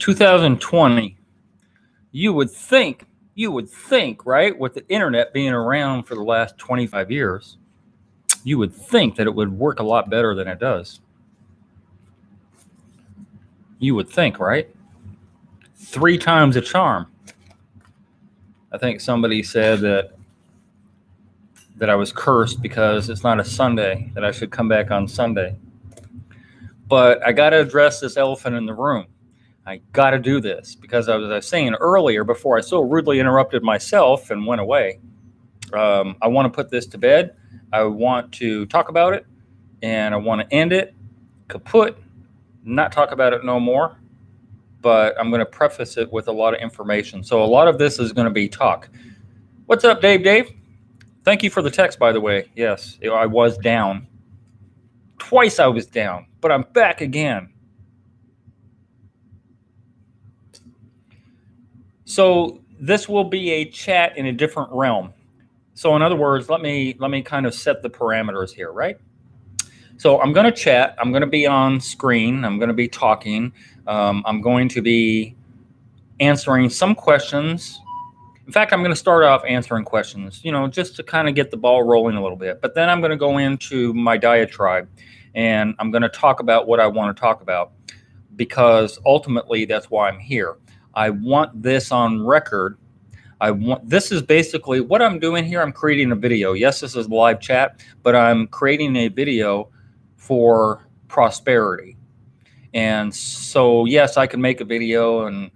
2020. You would think, right, with the internet being around for the last 25 years, you would think that it would work a lot better than it does. You would think, right? 3 times the charm. I think somebody said that I was cursed because it's not a Sunday, that I should come back on Sunday. But I got to address this elephant in the room. I got to do this because, as I was saying earlier, before I so rudely interrupted myself and went away, I want to put this to bed. I want to talk about it, and I want to end it, kaput, not talk about it no more. But I'm going to preface it with a lot of information. So a lot of this is going to be talk. What's up, Dave? Thank you for the text, by the way. Yes, I was down. Twice I was down, but I'm back again. So this will be a chat in a different realm. So in other words, let me kind of set the parameters here, right? So I'm going to chat. I'm going to be on screen. I'm going to be talking. I'm going to be answering some questions. In fact, I'm going to start off answering questions, just to kind of get the ball rolling a little bit. But then I'm going to go into my diatribe, and I'm going to talk about what I want to talk about, because ultimately that's why I'm here. I want this on record. This is basically what I'm doing here. I'm creating a video. Yes, this is live chat, but I'm creating a video for prosperity. And so, yes, I can make a video and,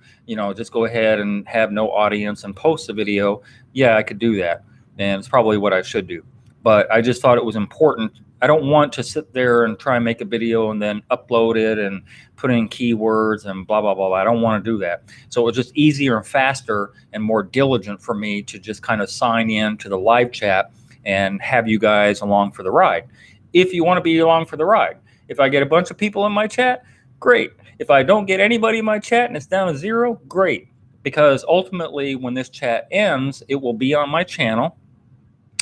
just go ahead and have no audience and post the video. Yeah, I could do that. And it's probably what I should do. But I just thought it was important. I don't want to sit there and try and make a video and then upload it and put in keywords and blah, blah, blah, blah. I don't want to do that. So it was just easier and faster and more diligent for me to just kind of sign in to the live chat and have you guys along for the ride. If you want to be along for the ride. If I get a bunch of people in my chat, great. If I don't get anybody in my chat and it's down to 0, great. Because ultimately, when this chat ends, it will be on my channel,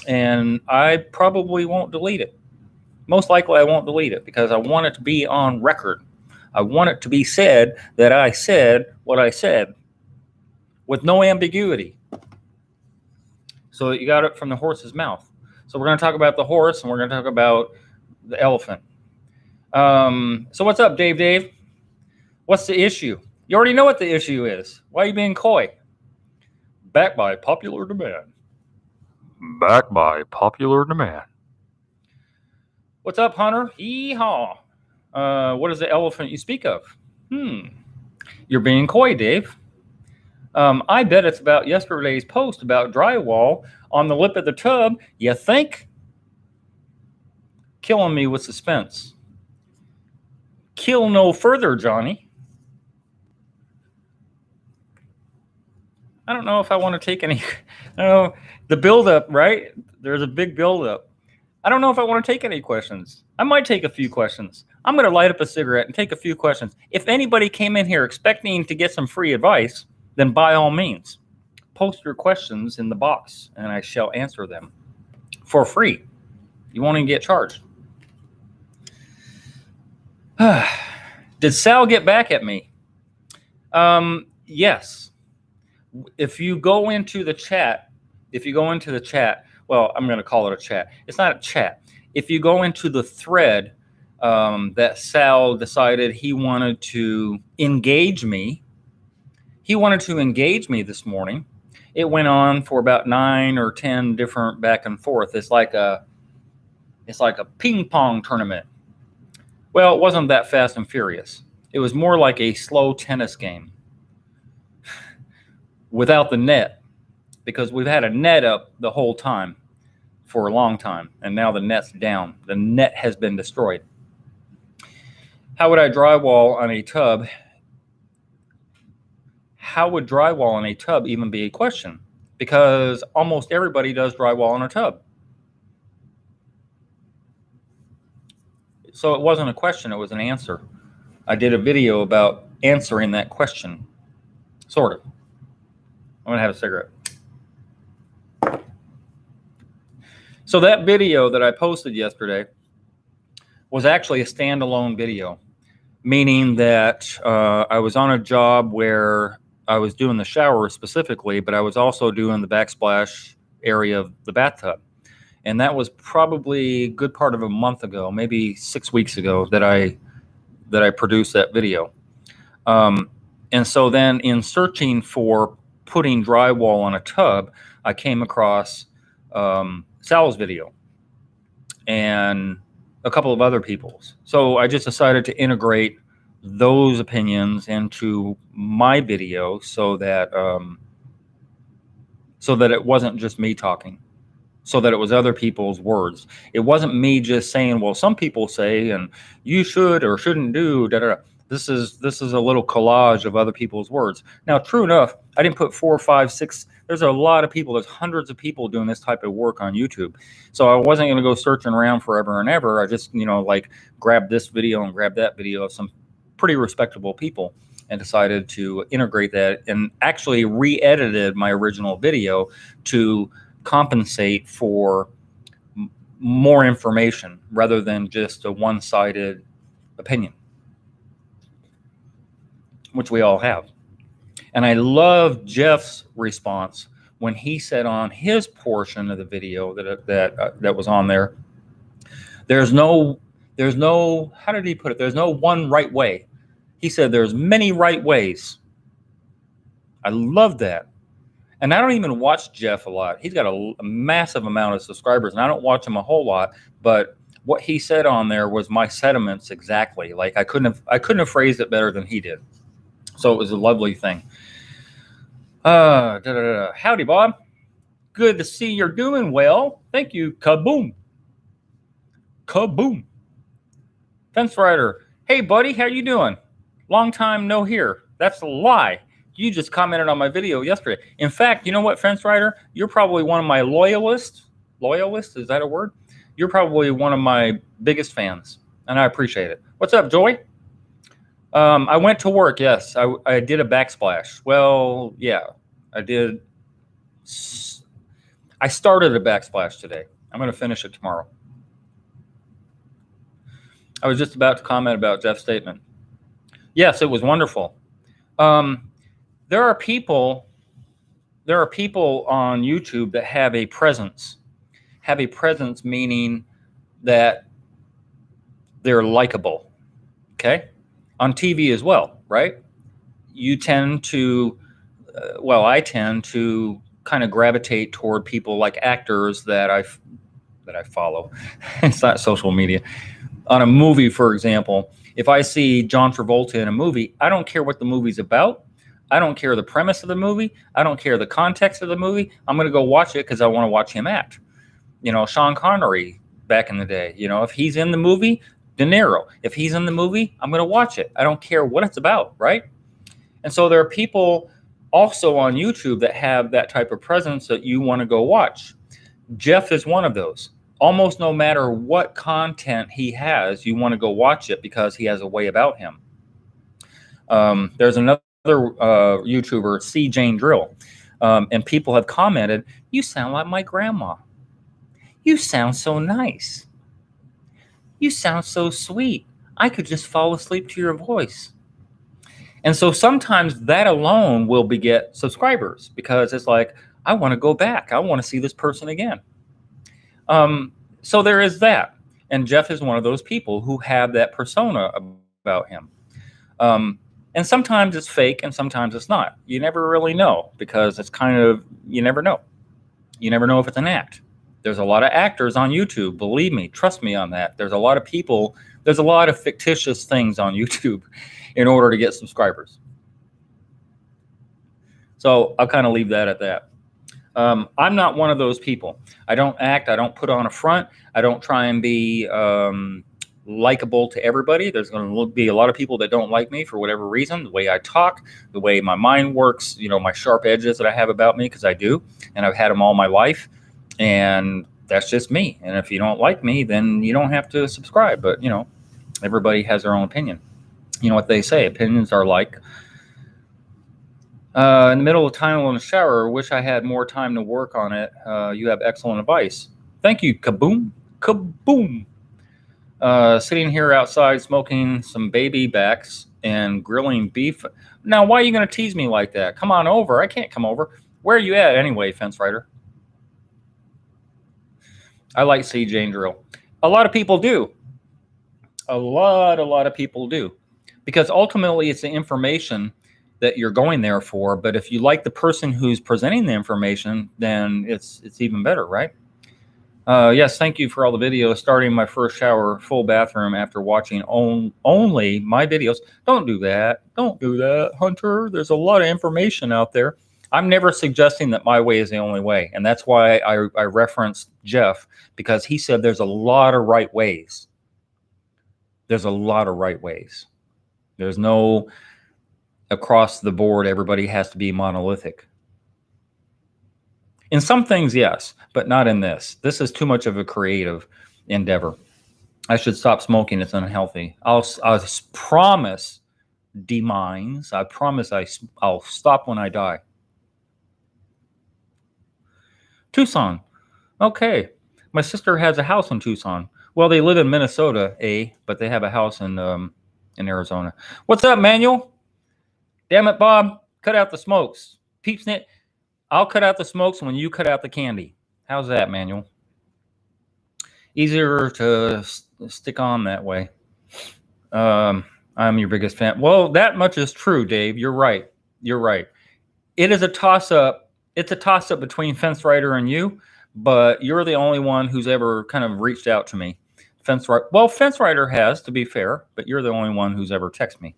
and I probably won't delete it. Most likely, I won't delete it because I want it to be on record. I want it to be said that I said what I said with no ambiguity. So you got it from the horse's mouth. So we're going to talk about the horse, and we're going to talk about the elephant. So what's up, Dave? What's the issue? You already know what the issue is. Why are you being coy? Back by popular demand. What's up, Hunter? Yeehaw. What is the elephant you speak of? You're being coy, Dave. I bet it's about yesterday's post about drywall on the lip of the tub. You think? Killing me with suspense. Kill no further, Johnny. I don't know if I want to take any. I don't know. The buildup, right? There's a big buildup. I don't know if I want to take any questions. I might take a few questions. I'm going to light up a cigarette and take a few questions. If anybody came in here expecting to get some free advice, then by all means, post your questions in the box and I shall answer them for free. You won't even get charged. Did Sal get back at me? Yes. If you go into the chat, well, I'm going to call it a chat. It's not a chat. If you go into the thread that Sal decided he wanted to engage me, this morning. It went on for about 9 or 10 different back and forth. It's like a ping pong tournament. Well, it wasn't that fast and furious. It was more like a slow tennis game without the net, because we've had a net up the whole time for a long time, and now the net's down. The net has been destroyed. How would I drywall on a tub? How would drywall on a tub even be a question? Because almost everybody does drywall on a tub. So it wasn't a question, it was an answer. I did a video about answering that question, sort of. I'm going to have a cigarette. So that video that I posted yesterday was actually a standalone video. meaning that I was on a job where I was doing the shower specifically, but I was also doing the backsplash area of the bathtub. And that was probably a good part of a month ago, maybe 6 weeks ago, that I produced that video. And so then in searching for putting drywall on a tub, I came across Sal's video and a couple of other people's. So I just decided to integrate those opinions into my video so that it wasn't just me talking, so that it was other people's words. It wasn't me just saying, well, some people say, and you should or shouldn't do, da, da, da. This is a little collage of other people's words. Now, true enough, I didn't put 4, 5, 6. There's a lot of people. There's hundreds of people doing this type of work on YouTube. So I wasn't going to go searching around forever and ever. I just, like grabbed this video and grabbed that video of some pretty respectable people and decided to integrate that and actually re-edited my original video to compensate for more information rather than just a one-sided opinion, which we all have. And I love Jeff's response when he said on his portion of the video that was on there, there's no, how did he put it? There's no one right way. He said there's many right ways. I love that. And I don't even watch Jeff a lot. He's got a massive amount of subscribers, and I don't watch him a whole lot. But what he said on there was my sentiments exactly. Like I couldn't have phrased it better than he did. So it was a lovely thing. Howdy, Bob. Good to see you're doing well. Thank you. Kaboom. Kaboom. Fence Rider. Hey, buddy, how you doing? Long time no hear. That's a lie. You just commented on my video yesterday. In fact, you know what, Fence Rider? You're probably one of my loyalists. Loyalist, is that a word? You're probably one of my biggest fans, and I appreciate it. What's up, Joy? I went to work, yes. I did a backsplash. Well, yeah, I did. I started a backsplash today. I'm going to finish it tomorrow. I was just about to comment about Jeff's statement. Yes, it was wonderful. There are people on YouTube that have a presence. Have a presence meaning that they're likable. Okay? On TV as well, right? You tend to, I tend to kind of gravitate toward people like actors that I follow. It's not social media. On a movie, for example, if I see John Travolta in a movie, I don't care what the movie's about. I don't care the premise of the movie. I don't care the context of the movie. I'm going to go watch it because I want to watch him act. Sean Connery back in the day, if he's in the movie, De Niro, if he's in the movie, I'm going to watch it. I don't care what it's about, right? And so there are people also on YouTube that have that type of presence that you want to go watch. Jeff is one of those. Almost no matter what content he has, you want to go watch it because he has a way about him. There's another YouTuber, C. Jane Drill, and people have commented, you sound like my grandma. You sound so nice. You sound so sweet. I could just fall asleep to your voice. And so sometimes that alone will beget subscribers because it's like, I want to go back. I want to see this person again. So there is that. And Jeff is one of those people who have that persona about him. And sometimes it's fake and sometimes it's not. You never really know because it's you never know. You never know if it's an act. There's a lot of actors on YouTube. Believe me, trust me on that. There's a lot of people. There's a lot of fictitious things on YouTube in order to get subscribers. So I'll kind of leave that at that. I'm not one of those people. I don't act. I don't put on a front. I don't try and be likable to everybody. There's going to be a lot of people that don't like me for whatever reason, the way I talk, the way my mind works, my sharp edges that I have about me, because I do, and I've had them all my life. And that's just me. And if you don't like me, then you don't have to subscribe. But, everybody has their own opinion. You know what they say, opinions are like. In the middle of time in the shower, wish I had more time to work on it. You have excellent advice. Thank you, Kaboom. Kaboom. Sitting here outside smoking some baby backs and grilling beef. Now, why are you going to tease me like that? Come on over. I can't come over. Where are you at anyway, Fence Rider? I like CJ and drill. A lot of people do. A lot of people do. Because ultimately it's the information that you're going there for. But if you like the person who's presenting the information, then it's even better, right? Yes, thank you for all the videos. Starting my first shower, full bathroom after watching only my videos. Don't do that. Don't do that, Hunter. There's a lot of information out there. I'm never suggesting that my way is the only way. And that's why I referenced Jeff, because he said there's a lot of right ways. There's a lot of right ways. There's no across the board, everybody has to be monolithic. In some things, yes, but not in this. This is too much of a creative endeavor. I should stop smoking. It's unhealthy. I'll promise, D-Mines. I promise I'll stop when I die. Tucson. Okay. My sister has a house in Tucson. Well, they live in Minnesota, but they have a house in Arizona. What's up, Manuel? Damn it, Bob. Cut out the smokes. Peeps knit. I'll cut out the smokes when you cut out the candy. How's that, Manuel? Easier to stick on that way. I'm your biggest fan. Well, that much is true, Dave. You're right. You're right. It is a toss-up. It's a toss-up between Fence Rider and you, but you're the only one who's ever kind of reached out to me. Fence Rider has, to be fair, but you're the only one who's ever texted me.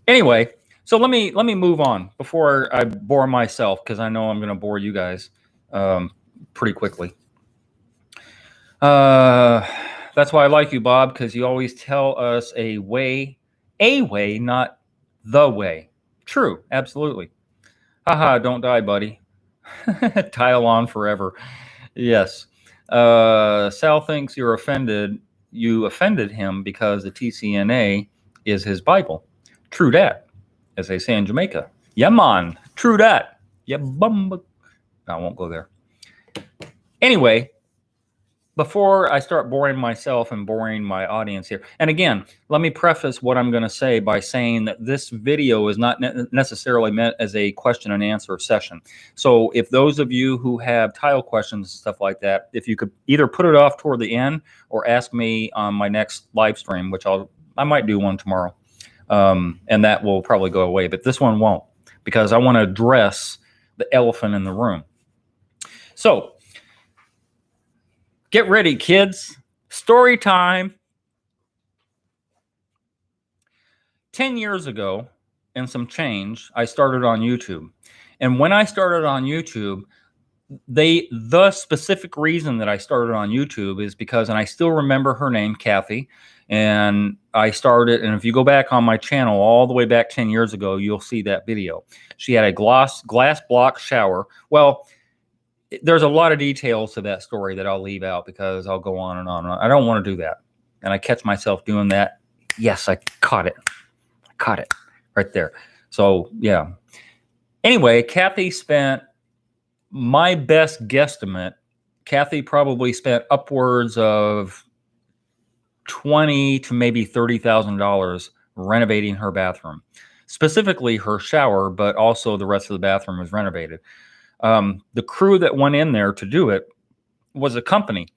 Anyway, so let me move on before I bore myself, because I know I'm going to bore you guys pretty quickly. That's why I like you, Bob, because you always tell us a way, not the way. True, absolutely. Haha, don't die, buddy. Tile on forever. Yes. Sal thinks you offended him because the TCNA is his Bible. True dat, as they say in Jamaica. Yeah, man. True dat. Yeah, bum. I won't go there. Anyway, before I start boring myself and boring my audience here, and again, let me preface what I'm going to say by saying that this video is not necessarily meant as a question and answer session. So if those of you who have tile questions and stuff like that, if you could either put it off toward the end or ask me on my next live stream, which I might do one tomorrow, and that will probably go away, but this one won't, because I want to address the elephant in the room. So get ready, kids. Story time. 10 years ago and some change, I started on YouTube. And when I started on YouTube, the specific reason that I started on YouTube is because, and I still remember her name, Kathy, and I started, and if you go back on my channel all the way back 10 years ago, you'll see that video. She had a glass block shower. Well, there's a lot of details to that story that I'll leave out because I'll go on and on and on. I don't want to do that. And I catch myself doing that. Yes, I caught it. I caught it right there. So, yeah. Anyway, Kathy spent, my best guesstimate, Kathy probably spent upwards of $20,000 to maybe $30,000 renovating her bathroom. Specifically her shower, but also the rest of the bathroom was renovated. The crew that went in there to do it was a company.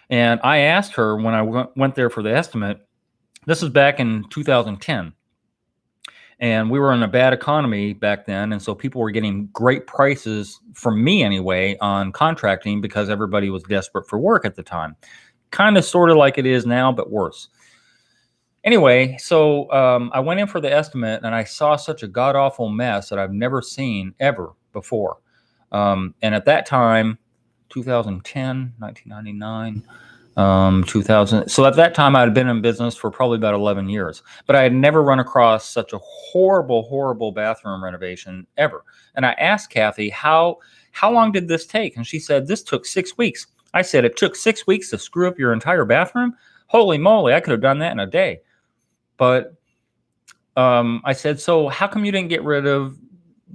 And I asked her when I went there for the estimate, this is back in 2010. And we were in a bad economy back then. And so people were getting great prices, from me anyway, on contracting because everybody was desperate for work at the time. Kind of sort of like it is now, but worse. Anyway, so I went in for the estimate and I saw such a god-awful mess that I've never seen ever before. And at that time, 2010, 1999, 2000. So at that time, I had been in business for probably about 11 years, but I had never run across such a horrible bathroom renovation ever. And I asked Kathy, how long did this take? And she said, this took 6 weeks. I said, it took 6 weeks to screw up your entire bathroom? Holy moly, I could have done that in a day. But I said, so how come you didn't get rid of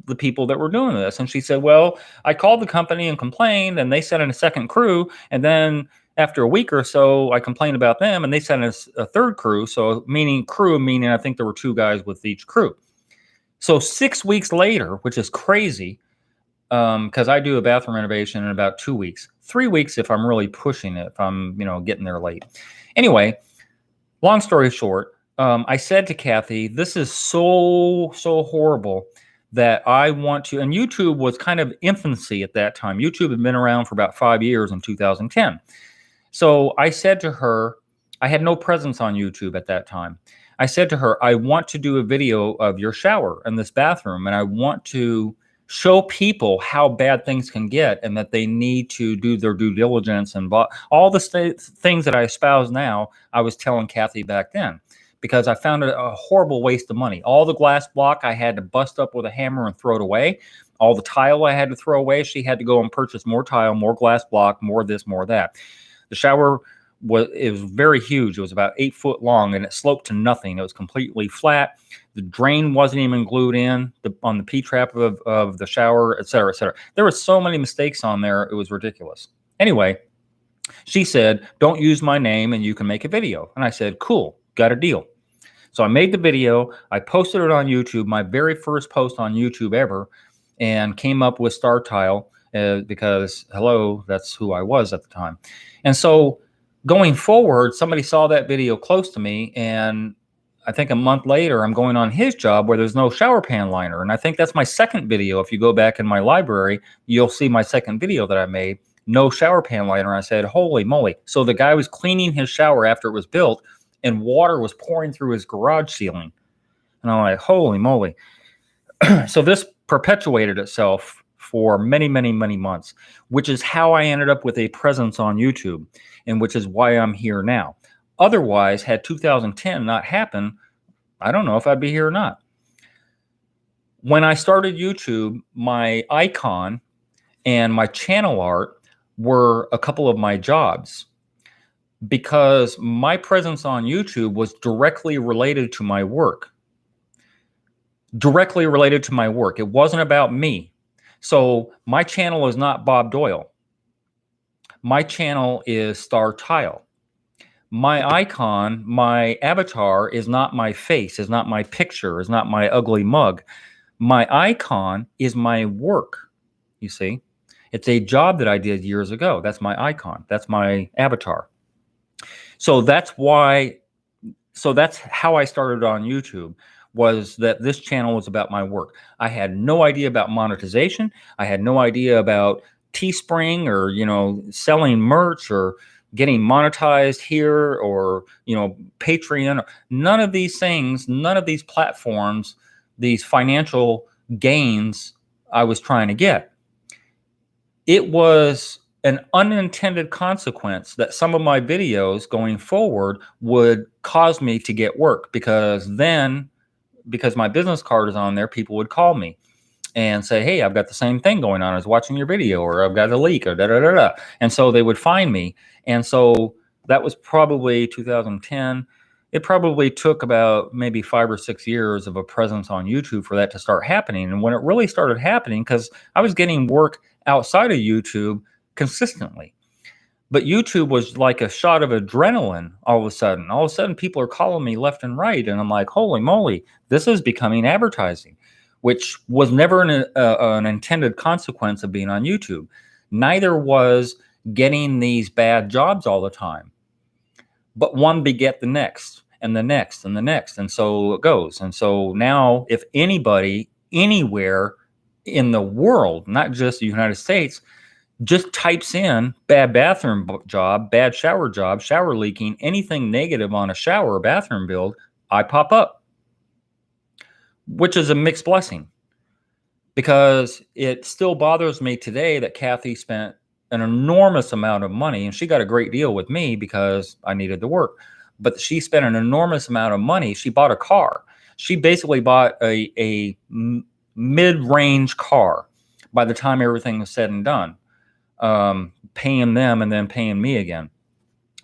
the people that were doing this. And she said, well, I called the company and complained, and they sent in a second crew. And then after a week or so, I complained about them, and they sent us a third crew. So meaning I think there were 2 guys with each crew. So 6 weeks later, which is crazy, because I do a bathroom renovation in about 2 weeks, 3 weeks if I'm really pushing it, if I'm getting there late. Anyway, long story short, I said to Kathy, this is so horrible that I want to, and YouTube was kind of infancy at that time. YouTube had been around for about 5 years in 2010. So I said to her, I had no presence on YouTube at that time. I said to her, I want to do a video of your shower in this bathroom, and I want to show people how bad things can get and that they need to do their due diligence and all the things that I espouse now. I was telling Kathy back then, because I found it a horrible waste of money. All the glass block I had to bust up with a hammer and throw it away. All the tile I had to throw away. She had to go and purchase more tile, more glass block, more this, more that. The shower was very huge. It was about 8 foot long, and it sloped to nothing. It was completely flat. The drain wasn't even glued in on the P-trap of the shower, et cetera, et cetera. There were so many mistakes on there. It was ridiculous. Anyway, she said, don't use my name and you can make a video. And I said, cool, got a deal. So I made the video. I posted it on YouTube, my very first post on YouTube ever, and came up with StarrTile because, hello, that's who I was at the time. And so going forward, somebody saw that video close to me, and I think a month later, I'm going on his job where there's no shower pan liner. And I think that's my second video. If you go back in my library, you'll see my second video that I made, no shower pan liner. I said, holy moly. So the guy was cleaning his shower after it was built, and water was pouring through his garage ceiling. And I'm like, holy moly. So this perpetuated itself for many, many, many months, which is how I ended up with a presence on YouTube, and which is why I'm here now. Otherwise, had 2010 not happened, I don't know if I'd be here or not. When I started YouTube, my icon and my channel art were a couple of my jobs, because my presence on YouTube was directly related to my work. Directly related to my work. It wasn't about me. So my channel is not Bob Doyle. My channel is StarrTile. My icon, my avatar is not my face, is not my picture, is not my ugly mug. My icon is my work, you see. It's a job that I did years ago. That's my icon. That's my avatar. So that's how I started on YouTube, was that this channel was about my work. I had no idea about monetization. I had no idea about Teespring or, selling merch or getting monetized here or, Patreon. None of these things, none of these platforms, these financial gains I was trying to get. It was an unintended consequence that some of my videos going forward would cause me to get work, because my business card is on there, people would call me and say, hey, I've got the same thing going on. I was watching your video, or I've got a leak, or da-da-da-da. And so they would find me. And so that was probably 2010. It probably took about maybe 5 or 6 years of a presence on YouTube for that to start happening. And when it really started happening, because I was getting work outside of YouTube consistently. But YouTube was like a shot of adrenaline all of a sudden. All of a sudden, people are calling me left and right. And I'm like, holy moly, this is becoming advertising, which was never an intended consequence of being on YouTube. Neither was getting these bad jobs all the time. But one beget the next, and the next, and the next. And so it goes. And so now, if anybody, anywhere in the world, not just the United States, just types in bad bathroom job, bad shower job, shower leaking, anything negative on a shower or bathroom build, I pop up, which is a mixed blessing, because it still bothers me today that Kathy spent an enormous amount of money, and she got a great deal with me because I needed the work, but she spent an enormous amount of money. She bought a car. She basically bought a mid-range car by the time everything was said and done. Paying them and then paying me again.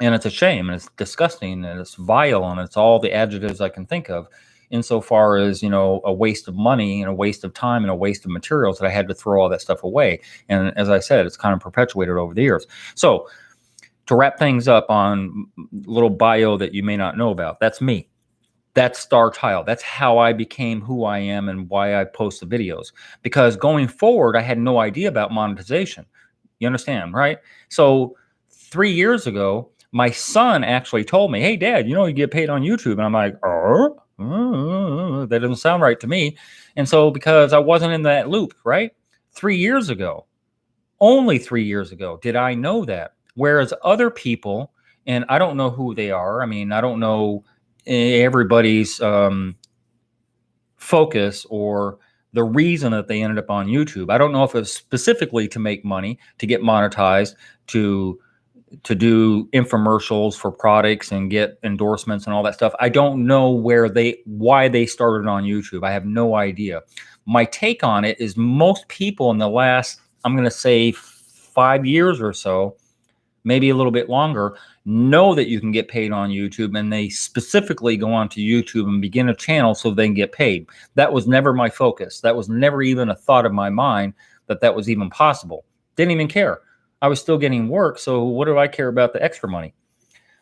And it's a shame, and it's disgusting, and it's vile, and it's all the adjectives I can think of. insofar as, a waste of money and a waste of time and a waste of materials that I had to throw all that stuff away. And as I said, it's kind of perpetuated over the years. So to wrap things up on a little bio that you may not know about, that's me. That's StarrTile. That's how I became who I am and why I post the videos. Because going forward, I had no idea about monetization. You understand, right? So 3 years ago, my son actually told me, "Hey, Dad, you get paid on YouTube." And I'm like, that doesn't sound right to me. And so because I wasn't in that loop, right? 3 years ago, only 3 years ago, did I know that. Whereas other people, and I don't know who they are. I mean, I don't know everybody's focus or the reason that they ended up on YouTube. I don't know if it's specifically to make money, to get monetized, to do infomercials for products and get endorsements and all that stuff. I don't know why they started on YouTube. I have no idea. My take on it is most people in the last, I'm going to say 5 years or so, maybe a little bit longer, know that you can get paid on YouTube, and they specifically go onto YouTube and begin a channel so they can get paid. That was never my focus. That was never even a thought of my mind that was even possible. Didn't even care. I was still getting work, so what do I care about the extra money?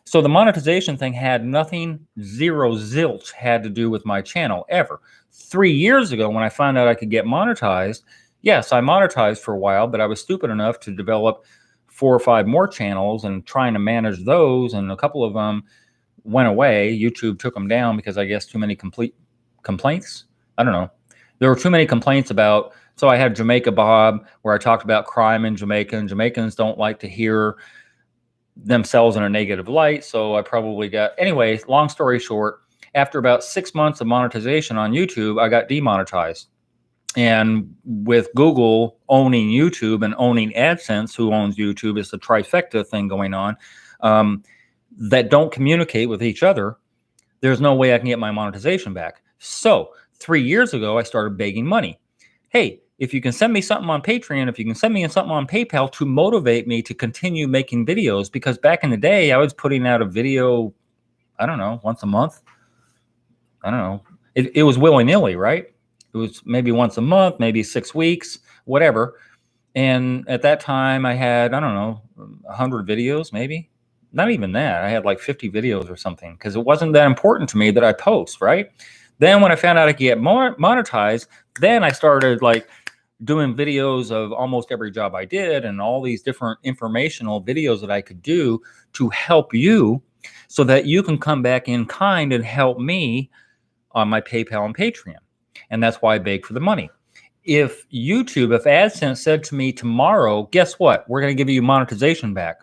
So the monetization thing had nothing, zero zilch had to do with my channel ever. 3 years ago, when I found out I could get monetized, yes, I monetized for a while, but I was stupid enough to develop 4 or 5 more channels and trying to manage those, and a couple of them went away. YouTube took them down because I guess too many complaints. I don't know. There were too many complaints about. So I had Jamaica Bob, where I talked about crime in Jamaica, and Jamaicans don't like to hear themselves in a negative light. So I probably got, anyway, long story short, after about 6 months of monetization on YouTube, I got demonetized. And with Google owning YouTube and owning AdSense, who owns YouTube, is the trifecta thing going on, that don't communicate with each other, there's no way I can get my monetization back. So 3 years ago, I started begging money. Hey, if you can send me something on Patreon, if you can send me something on PayPal to motivate me to continue making videos, because back in the day, I was putting out a video, I don't know, once a month. I don't know. It was willy-nilly, right? It was maybe once a month, maybe 6 weeks, whatever. And at that time, I had, I don't know, 100 videos, maybe. Not even that. I had like 50 videos or something, because it wasn't that important to me that I post, right? Then when I found out I could get monetized, then I started like doing videos of almost every job I did and all these different informational videos that I could do to help you so that you can come back in kind and help me on my PayPal and Patreon. And that's why I beg for the money. If AdSense said to me tomorrow, guess what? We're going to give you monetization back.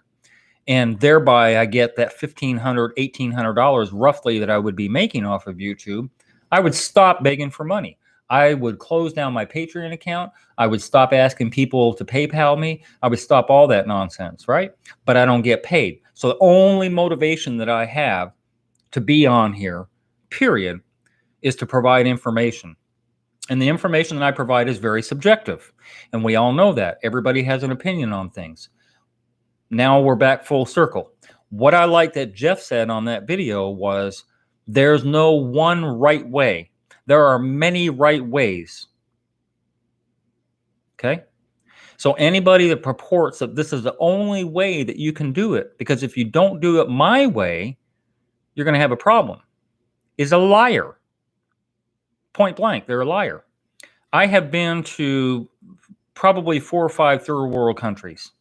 And thereby I get that $1,500, $1,800 roughly that I would be making off of YouTube, I would stop begging for money. I would close down my Patreon account. I would stop asking people to PayPal me. I would stop all that nonsense, right? But I don't get paid. So the only motivation that I have to be on here, period, is to provide information. And the information that I provide is very subjective. And we all know that. Everybody has an opinion on things. Now we're back full circle. What I like that Jeff said on that video was, there's no one right way. There are many right ways. Okay? So anybody that purports that this is the only way that you can do it, because if you don't do it my way, you're going to have a problem, is a liar. Point blank, they're a liar. I have been to probably 4 or 5 third world countries.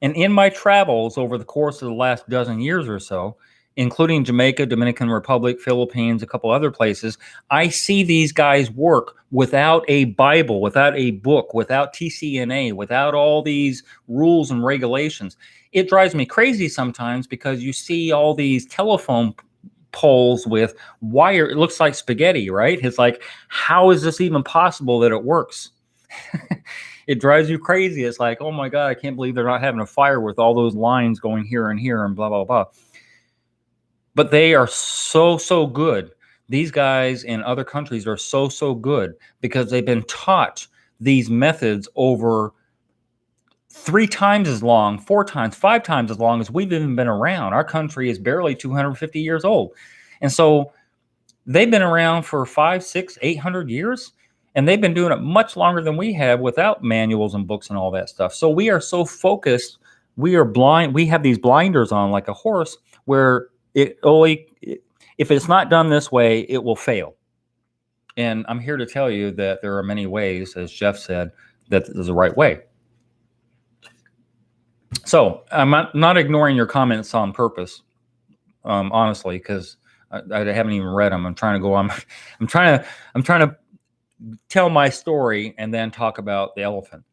And in my travels over the course of the last dozen years or so, including Jamaica, Dominican Republic, Philippines, a couple other places, I see these guys work without a Bible, without a book, without TCNA, without all these rules and regulations. It drives me crazy sometimes, because you see all these telephone poles with wire. It looks like spaghetti, right? It's like, how is this even possible that it works? It drives you crazy. It's like, oh my God, I can't believe they're not having a fire with all those lines going here and here and blah, blah, blah. But they are so good. These guys in other countries are so good because they've been taught these methods over 3 times as long, 4 times, 5 times as long as we've even been around. Our country is barely 250 years old. And so They've been around for 5, 6, 800 years, and they've been doing it much longer than we have without manuals and books and all that stuff. So we are so focused, we are blind. We have these blinders on like a horse, where if it's not done this way, it will fail. And I'm here to tell you that there are many ways, as Jeff said, that is the right way. So I'm not ignoring your comments on purpose, honestly, because I haven't even read them. I'm trying to go on. I'm trying to tell my story and then talk about the elephant.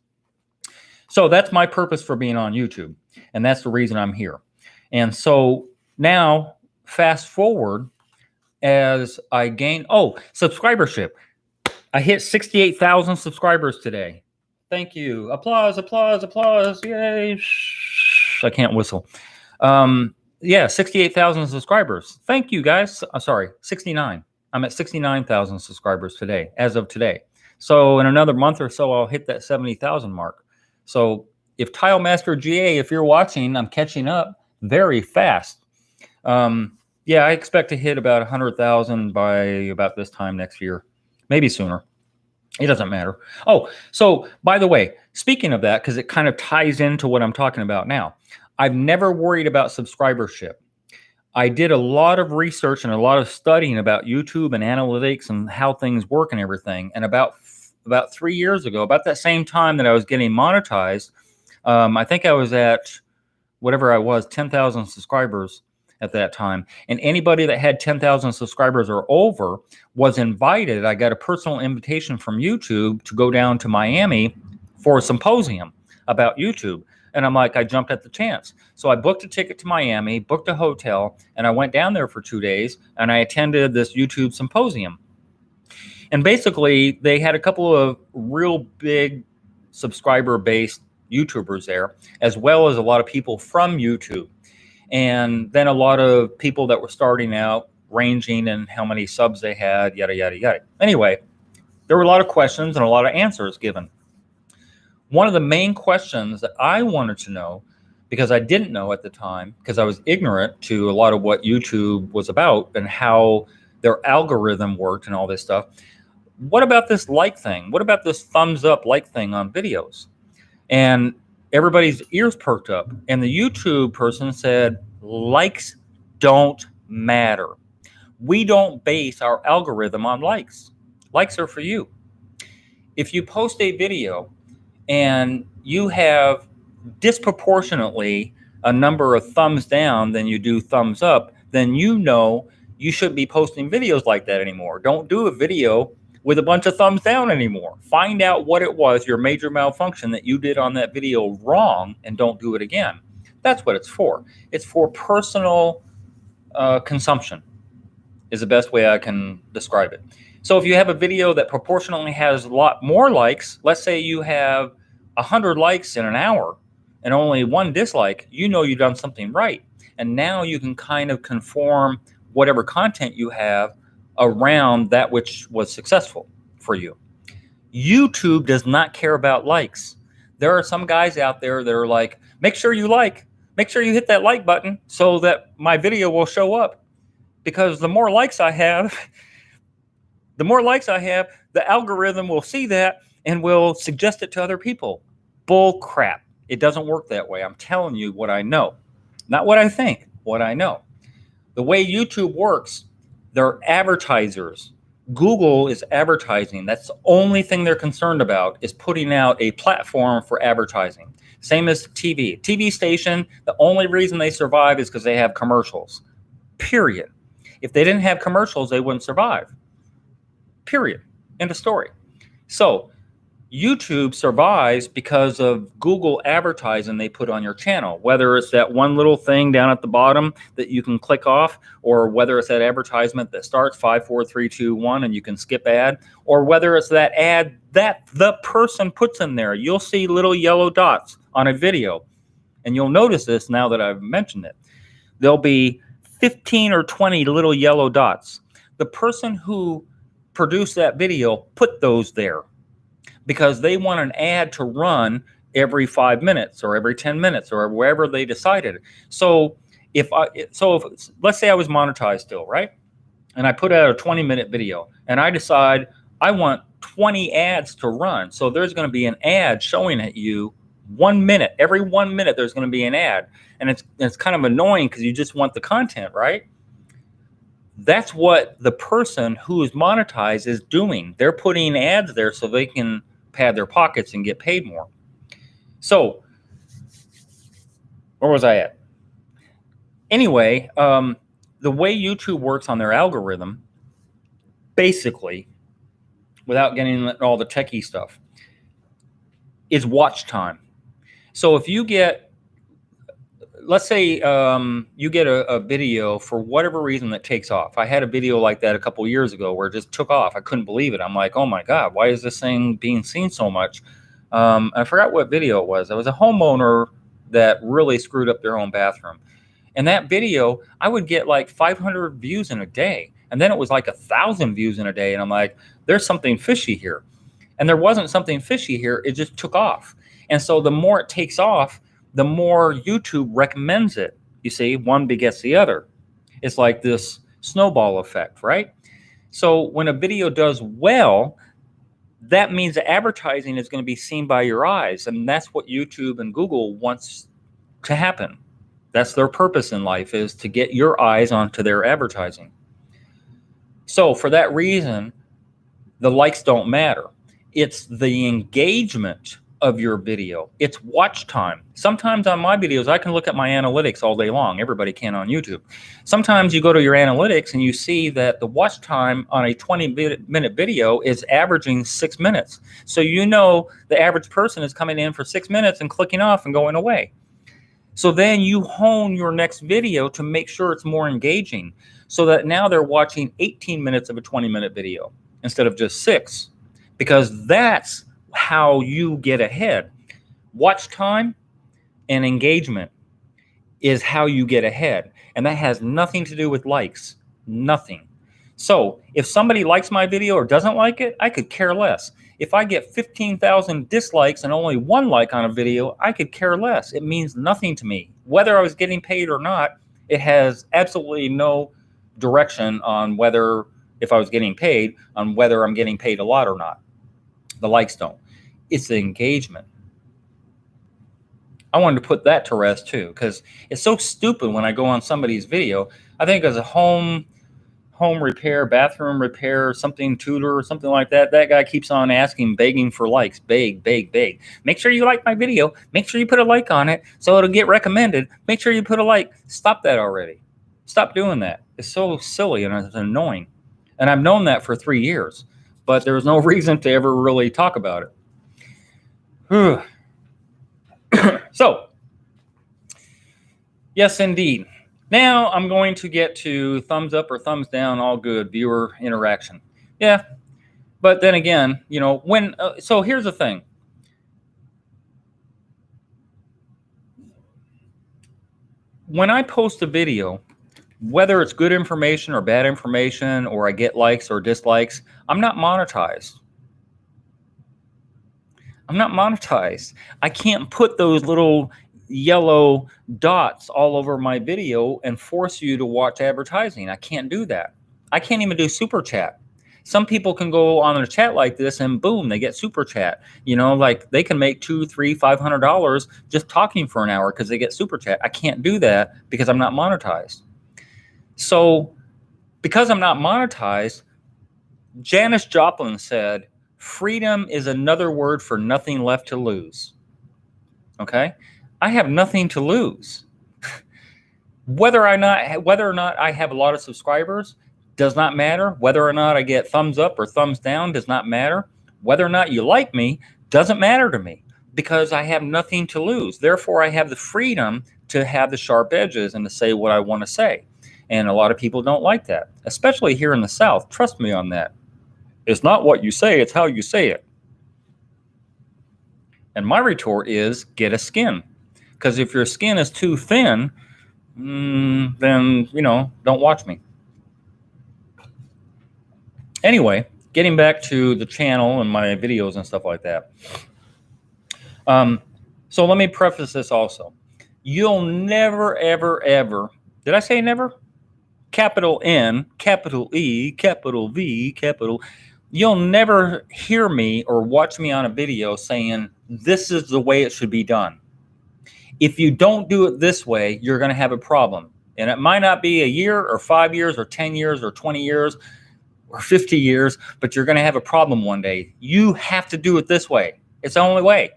So that's my purpose for being on YouTube, and that's the reason I'm here. And so now, fast forward, as I gain subscribership. I hit 68,000 subscribers today. Thank you. Applause, applause, applause. Yay. I can't whistle. 68,000 subscribers. Thank you, guys. Sorry, 69. I'm at 69,000 subscribers today, as of today. So in another month or so, I'll hit that 70,000 mark. So if Tile Master GA, if you're watching, I'm catching up very fast. I expect to hit about 100,000 by about this time next year, maybe sooner. It doesn't matter. Oh, so by the way, speaking of that, because it kind of ties into what I'm talking about now, I've never worried about subscribership. I did a lot of research and a lot of studying about YouTube and analytics and how things work and everything. And about 3 years ago, about that same time that I was getting monetized, I think I was at whatever I was, 10,000 subscribers at that time. And anybody that had 10,000 subscribers or over was invited. I got a personal invitation from YouTube to go down to Miami for a symposium about YouTube. And I'm like, I jumped at the chance. So I booked a ticket to Miami, booked a hotel, and I went down there for 2 days, and I attended this YouTube symposium. And basically, they had a couple of real big subscriber-based YouTubers there, as well as a lot of people from YouTube. And then a lot of people that were starting out, ranging in how many subs they had, yada, yada, yada. Anyway, there were a lot of questions and a lot of answers given. One of the main questions that I wanted to know, because I didn't know at the time, because I was ignorant to a lot of what YouTube was about and how their algorithm worked and all this stuff. What about this like thing? What about this thumbs up like thing on videos? And everybody's ears perked up. And the YouTube person said, likes don't matter. We don't base our algorithm on likes. Likes are for you. If you post a video and you have disproportionately a number of thumbs down than you do thumbs up, then you know you shouldn't be posting videos like that anymore. Don't do a video with a bunch of thumbs down anymore. Find out what it was, your major malfunction that you did on that video wrong, and don't do it again. That's what it's for. It's for personal consumption is the best way I can describe it. So if you have a video that proportionally has a lot more likes, let's say you have 100 likes in an hour and only 1 dislike, you know you've done something right. And now you can kind of conform whatever content you have around that which was successful for you. YouTube does not care about likes. There are some guys out there that are like, make sure you hit that like button so that my video will show up. Because the more likes I have, the algorithm will see that and will suggest it to other people. Bull crap. It doesn't work that way. I'm telling you what I know. Not what I think, what I know. The way YouTube works, they're advertisers. Google is advertising. That's the only thing they're concerned about, is putting out a platform for advertising. Same as TV. TV station, the only reason they survive is because they have commercials. Period. If they didn't have commercials, they wouldn't survive. Period. End of story. So YouTube survives because of Google advertising they put on your channel, whether it's that one little thing down at the bottom that you can click off, or whether it's that advertisement that starts 5, 4, 3, 2, 1 and you can skip ad, or whether it's that ad that the person puts in there. You'll see little yellow dots on a video, and you'll notice this now that I've mentioned it. There'll be 15 or 20 little yellow dots. The person who produced that video put those there because they want an ad to run every 5 minutes or every 10 minutes or wherever they decided. So if let's say I was monetized still, right? and I put out a 20-minute video, and I decide I want 20 ads to run. So there's going to be an ad showing at you 1 minute. Every 1 minute, there's going to be an ad. And it's kind of annoying because you just want the content, right? That's what the person who is monetized is doing. They're putting ads there so they can pad their pockets and get paid more. So where was I at? Anyway, the way YouTube works on their algorithm, basically, without getting into all the techie stuff, is watch time. So if you get, let's say you get a video for whatever reason that takes off. I had a video like that a couple of years ago where it just took off. I couldn't believe it. I'm like, oh my God, why is this thing being seen so much? I forgot what video it was. It was a homeowner that really screwed up their own bathroom. And that video, I would get like 500 views in a day. And then it was like 1,000 views in a day. And I'm like, there's something fishy here. And there wasn't something fishy here. It just took off. And so the more it takes off, the more YouTube recommends it. You see, one begets the other. It's like this snowball effect, right? So when a video does well, that means the advertising is going to be seen by your eyes. And that's what YouTube and Google wants to happen. That's their purpose in life, is to get your eyes onto their advertising. So for that reason, the likes don't matter. It's the engagement of your video. It's watch time. Sometimes on my videos, I can look at my analytics all day long. Everybody can on YouTube. Sometimes you go to your analytics and you see that the watch time on a 20-minute video is averaging 6 minutes. So you know the average person is coming in for 6 minutes and clicking off and going away. So then you hone your next video to make sure it's more engaging, so that now they're watching 18 minutes of a 20-minute video instead of just 6, because that's how you get ahead. Watch time and engagement is how you get ahead. And that has nothing to do with likes. Nothing. So if somebody likes my video or doesn't like it, I could care less. If I get 15,000 dislikes and only 1 like on a video, I could care less. It means nothing to me. Whether I was getting paid or not, it has absolutely no direction on whether, if I was getting paid, on whether I'm getting paid a lot or not. The likes don't. It's the engagement. I wanted to put that to rest too, because it's so stupid when I go on somebody's video. I think as a home repair, bathroom repair, something tutor or something like that, that guy keeps on asking, begging for likes. Beg. Make sure you like my video. Make sure you put a like on it so it'll get recommended. Make sure you put a like. Stop that already. Stop doing that. It's so silly and it's annoying. And I've known that for 3 years, but there was no reason to ever really talk about it. So, yes, indeed. Now I'm going to get to thumbs up or thumbs down, all good, viewer interaction. Yeah, but then again, you know, when, so here's the thing. When I post a video, whether it's good information or bad information, or I get likes or dislikes, I'm not monetized. I'm not monetized. I can't put those little yellow dots all over my video and force you to watch advertising. I can't do that. I can't even do super chat. Some people can go on a chat like this and boom, they get super chat. You know, like they can make $200, $300, $500 just talking for an hour because they get super chat. I can't do that because I'm not monetized. So because I'm not monetized, Janis Joplin said, freedom is another word for nothing left to lose. Okay? I have nothing to lose. Whether or not I have a lot of subscribers does not matter. Whether or not I get thumbs up or thumbs down does not matter. Whether or not you like me doesn't matter to me, because I have nothing to lose. Therefore, I have the freedom to have the sharp edges and to say what I want to say. And a lot of people don't like that, especially here in the South. Trust me on that. It's not what you say, it's how you say it. And my retort is, get a skin. Because if your skin is too thin, then, you know, don't watch me. Anyway, getting back to the channel and my videos and stuff like that. So let me preface this also. You'll never, ever, ever, did I say never? capital N, capital E, capital V, capital. You'll never hear me or watch me on a video saying this is the way it should be done. If you don't do it this way, you're going to have a problem. And it might not be a year or 5 years or 10 years or 20 years or 50 years, but you're going to have a problem one day. You have to do it this way. It's the only way.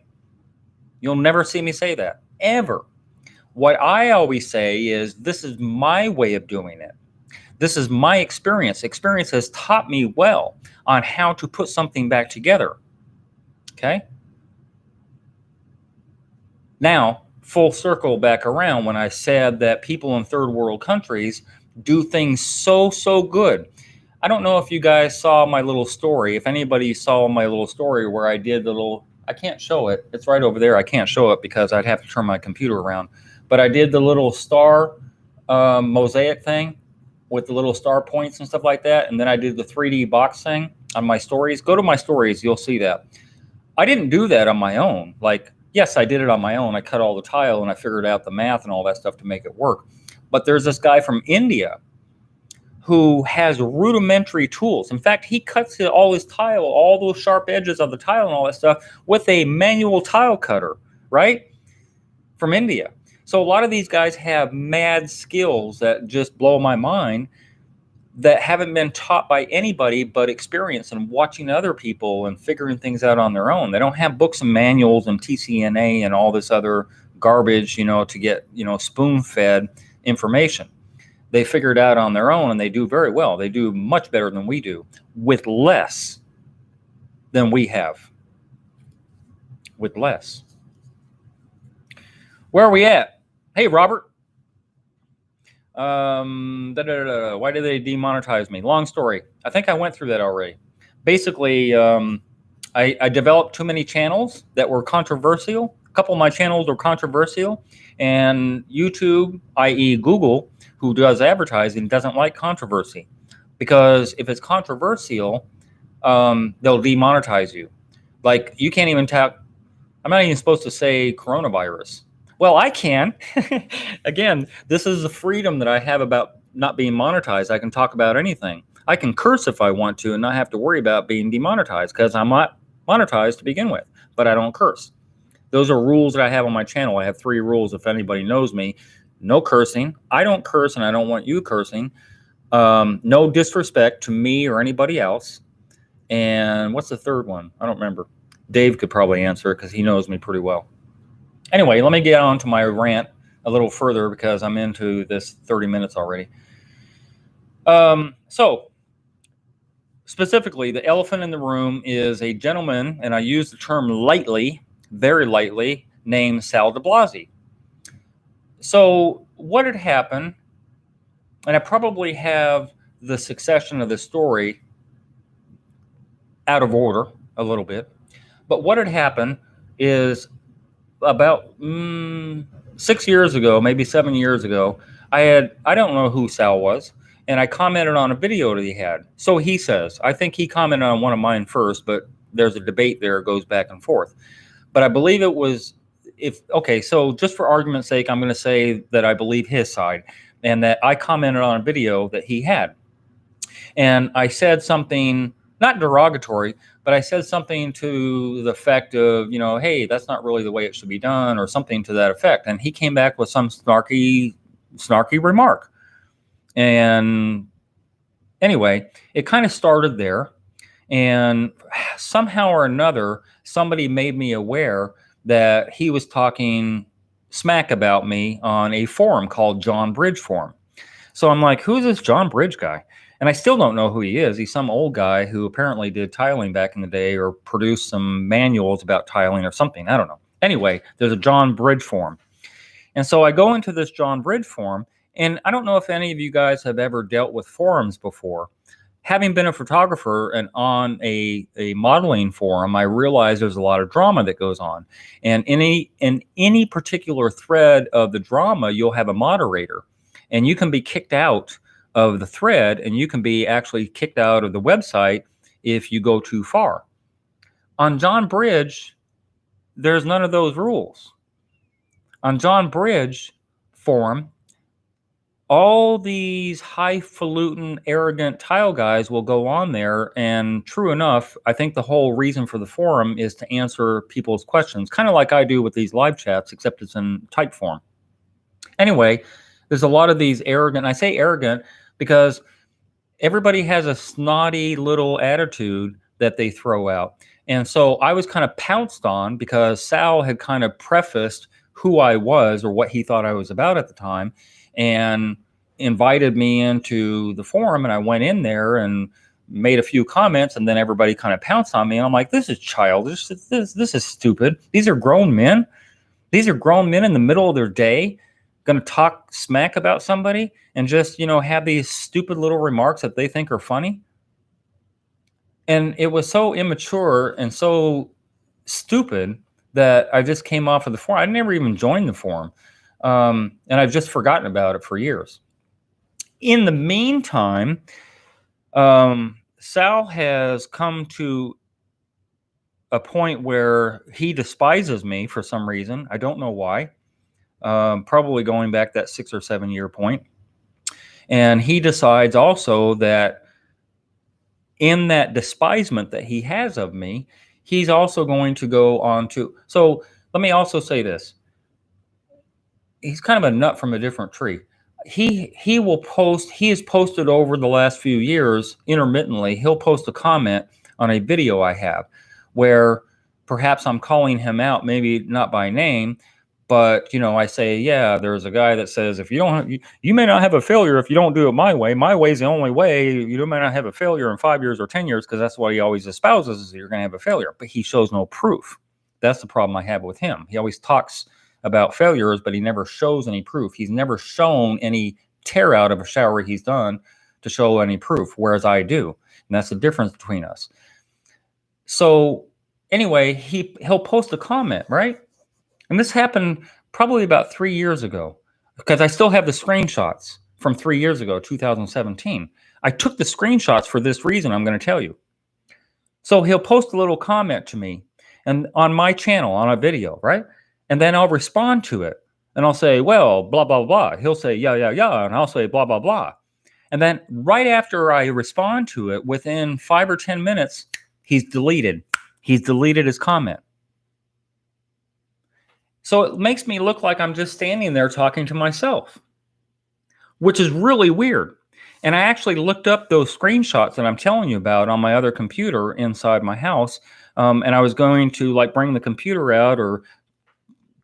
You'll never see me say that, ever. What I always say is, this is my way of doing it. This is my experience. Experience has taught me well on how to put something back together. Okay? Now, full circle back around when I said that people in third world countries do things so good. I don't know if you guys saw my little story. If anybody saw my little story where I did the little, I can't show it. It's right over there. I can't show it because I'd have to turn my computer around. But I did the little star mosaic thing with the little star points and stuff like that. And then I did the 3D box thing on my stories. Go to my stories. You'll see that. I didn't do that on my own. Like, yes, I did it on my own. I cut all the tile and I figured out the math and all that stuff to make it work. But there's this guy from India who has rudimentary tools. In fact, he cuts all his tile, all those sharp edges of the tile and all that stuff with a manual tile cutter, right? From India. So a lot of these guys have mad skills that just blow my mind, that haven't been taught by anybody but experience and watching other people and figuring things out on their own. They don't have books and manuals and TCNA and all this other garbage, to get, spoon-fed information. They figure it out on their own, and they do very well. They do much better than we do with less than we have. With less. Where are we at? Hey, Robert. Why did they demonetize me? Long story. I think I went through that already. Basically, I developed too many channels that were controversial. A couple of my channels were controversial, and YouTube, i.e. Google, who does advertising, doesn't like controversy, because if it's controversial, they'll demonetize you. Like, you can't even talk. I'm not even supposed to say coronavirus. Well, I can. Again, this is the freedom that I have about not being monetized. I can talk about anything. I can curse if I want to and not have to worry about being demonetized, because I'm not monetized to begin with, but I don't curse. Those are rules that I have on my channel. I have 3 rules, if anybody knows me. No cursing. I don't curse, and I don't want you cursing. No disrespect to me or anybody else. And what's the third one? I don't remember. Dave could probably answer it because he knows me pretty well. Anyway, let me get on to my rant a little further because I'm into this 30 minutes already. So, specifically, the elephant in the room is a gentleman, and I use the term lightly, very lightly, named Sal Diblasi. So, what had happened, and I probably have the succession of the story out of order a little bit, but what had happened is, about 6 years ago, maybe 7 years ago, I don't know who Sal was, and I commented on a video that he had. So he says, I think he commented on one of mine first, but there's a debate there, it goes back and forth. But I believe it was, so just for argument's sake, I'm going to say that I believe his side, and that I commented on a video that he had. And I said something, not derogatory, but I said something to the effect of, hey, that's not really the way it should be done, or something to that effect. And he came back with some snarky remark. And anyway, it kind of started there. And somehow or another, somebody made me aware that he was talking smack about me on a forum called John Bridge Forum. So I'm like, who's this John Bridge guy? And I still don't know who he is. He's some old guy who apparently did tiling back in the day, or produced some manuals about tiling or something. I don't know. Anyway, there's a John Bridge forum. And so I go into this John Bridge forum, and I don't know if any of you guys have ever dealt with forums before. Having been a photographer and on a modeling forum, I realize there's a lot of drama that goes on. And in any particular thread of the drama, you'll have a moderator. And you can be kicked out of the thread, and you can be actually kicked out of the website if you go too far. On John Bridge, there's none of those rules. On John Bridge forum, all these highfalutin, arrogant tile guys will go on there. And true enough, I think the whole reason for the forum is to answer people's questions, kind of like I do with these live chats, except it's in type form. Anyway, there's a lot of these arrogant, I say arrogant because everybody has a snotty little attitude that they throw out. And so I was kind of pounced on because Sal had kind of prefaced who I was or what he thought I was about at the time and invited me into the forum. And I went in there and made a few comments, and then everybody kind of pounced on me. And I'm like, this is childish. This is stupid. These are grown men. These are grown men in the middle of their day going to talk smack about somebody and just, have these stupid little remarks that they think are funny. And it was so immature and so stupid that I just came off of the forum. I never even joined the forum. And I've just forgotten about it for years. In the meantime, Sal has come to a point where he despises me for some reason. I don't know why. Probably going back that 6 or 7 year point. And he decides also that in that despisement that he has of me, he's also going to go on to. So let me also say this. He's kind of a nut from a different tree. He will post, he has posted over the last few years intermittently, he'll post a comment on a video I have where perhaps I'm calling him out, maybe not by name, but, I say, yeah, there's a guy that says, if you don't, you may not have a failure if you don't do it my way. My way is the only way. You may not have a failure in 5 years or 10 years because that's what he always espouses is you're going to have a failure. But he shows no proof. That's the problem I have with him. He always talks about failures, but he never shows any proof. He's never shown any tear out of a shower he's done to show any proof, whereas I do. And that's the difference between us. So anyway, he'll post a comment, right? And this happened probably about 3 years ago because I still have the screenshots from 3 years ago, 2017. I took the screenshots for this reason I'm going to tell you. So he'll post a little comment to me and on my channel on a video, right? And then I'll respond to it and I'll say, well, blah, blah, blah. He'll say, yeah, yeah, yeah. And I'll say, blah, blah, blah. And then right after I respond to it, within 5 or 10 minutes, he's deleted. He's deleted his comment. So it makes me look like I'm just standing there talking to myself, which is really weird. And I actually looked up those screenshots that I'm telling you about on my other computer inside my house. And I was going to bring the computer out or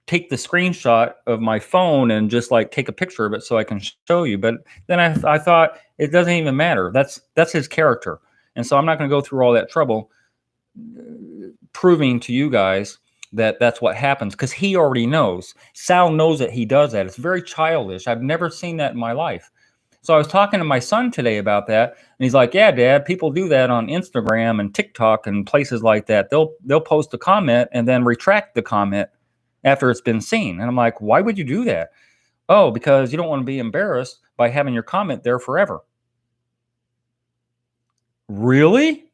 take the screenshot of my phone and just take a picture of it so I can show you. But then I thought it doesn't even matter. That's his character. And so I'm not going to go through all that trouble proving to you guys that that's what happens because he already knows. Sal knows that he does that. It's very childish. I've never seen that in my life. So I was talking to my son today about that, and he's like, yeah, Dad, people do that on Instagram and TikTok and places like that. They'll post a comment and then retract the comment after it's been seen. And I'm like, why would you do that? Oh, because you don't want to be embarrassed by having your comment there forever. Really?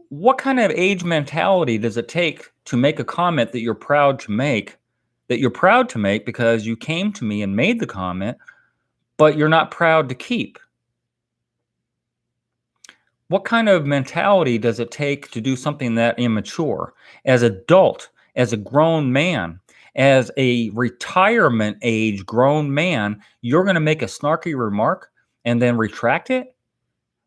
What kind of age mentality does it take to make a comment that you're proud to make, because you came to me and made the comment, but you're not proud to keep? What kind of mentality does it take to do something that immature? As an adult, as a grown man, as a retirement age grown man, you're going to make a snarky remark and then retract it?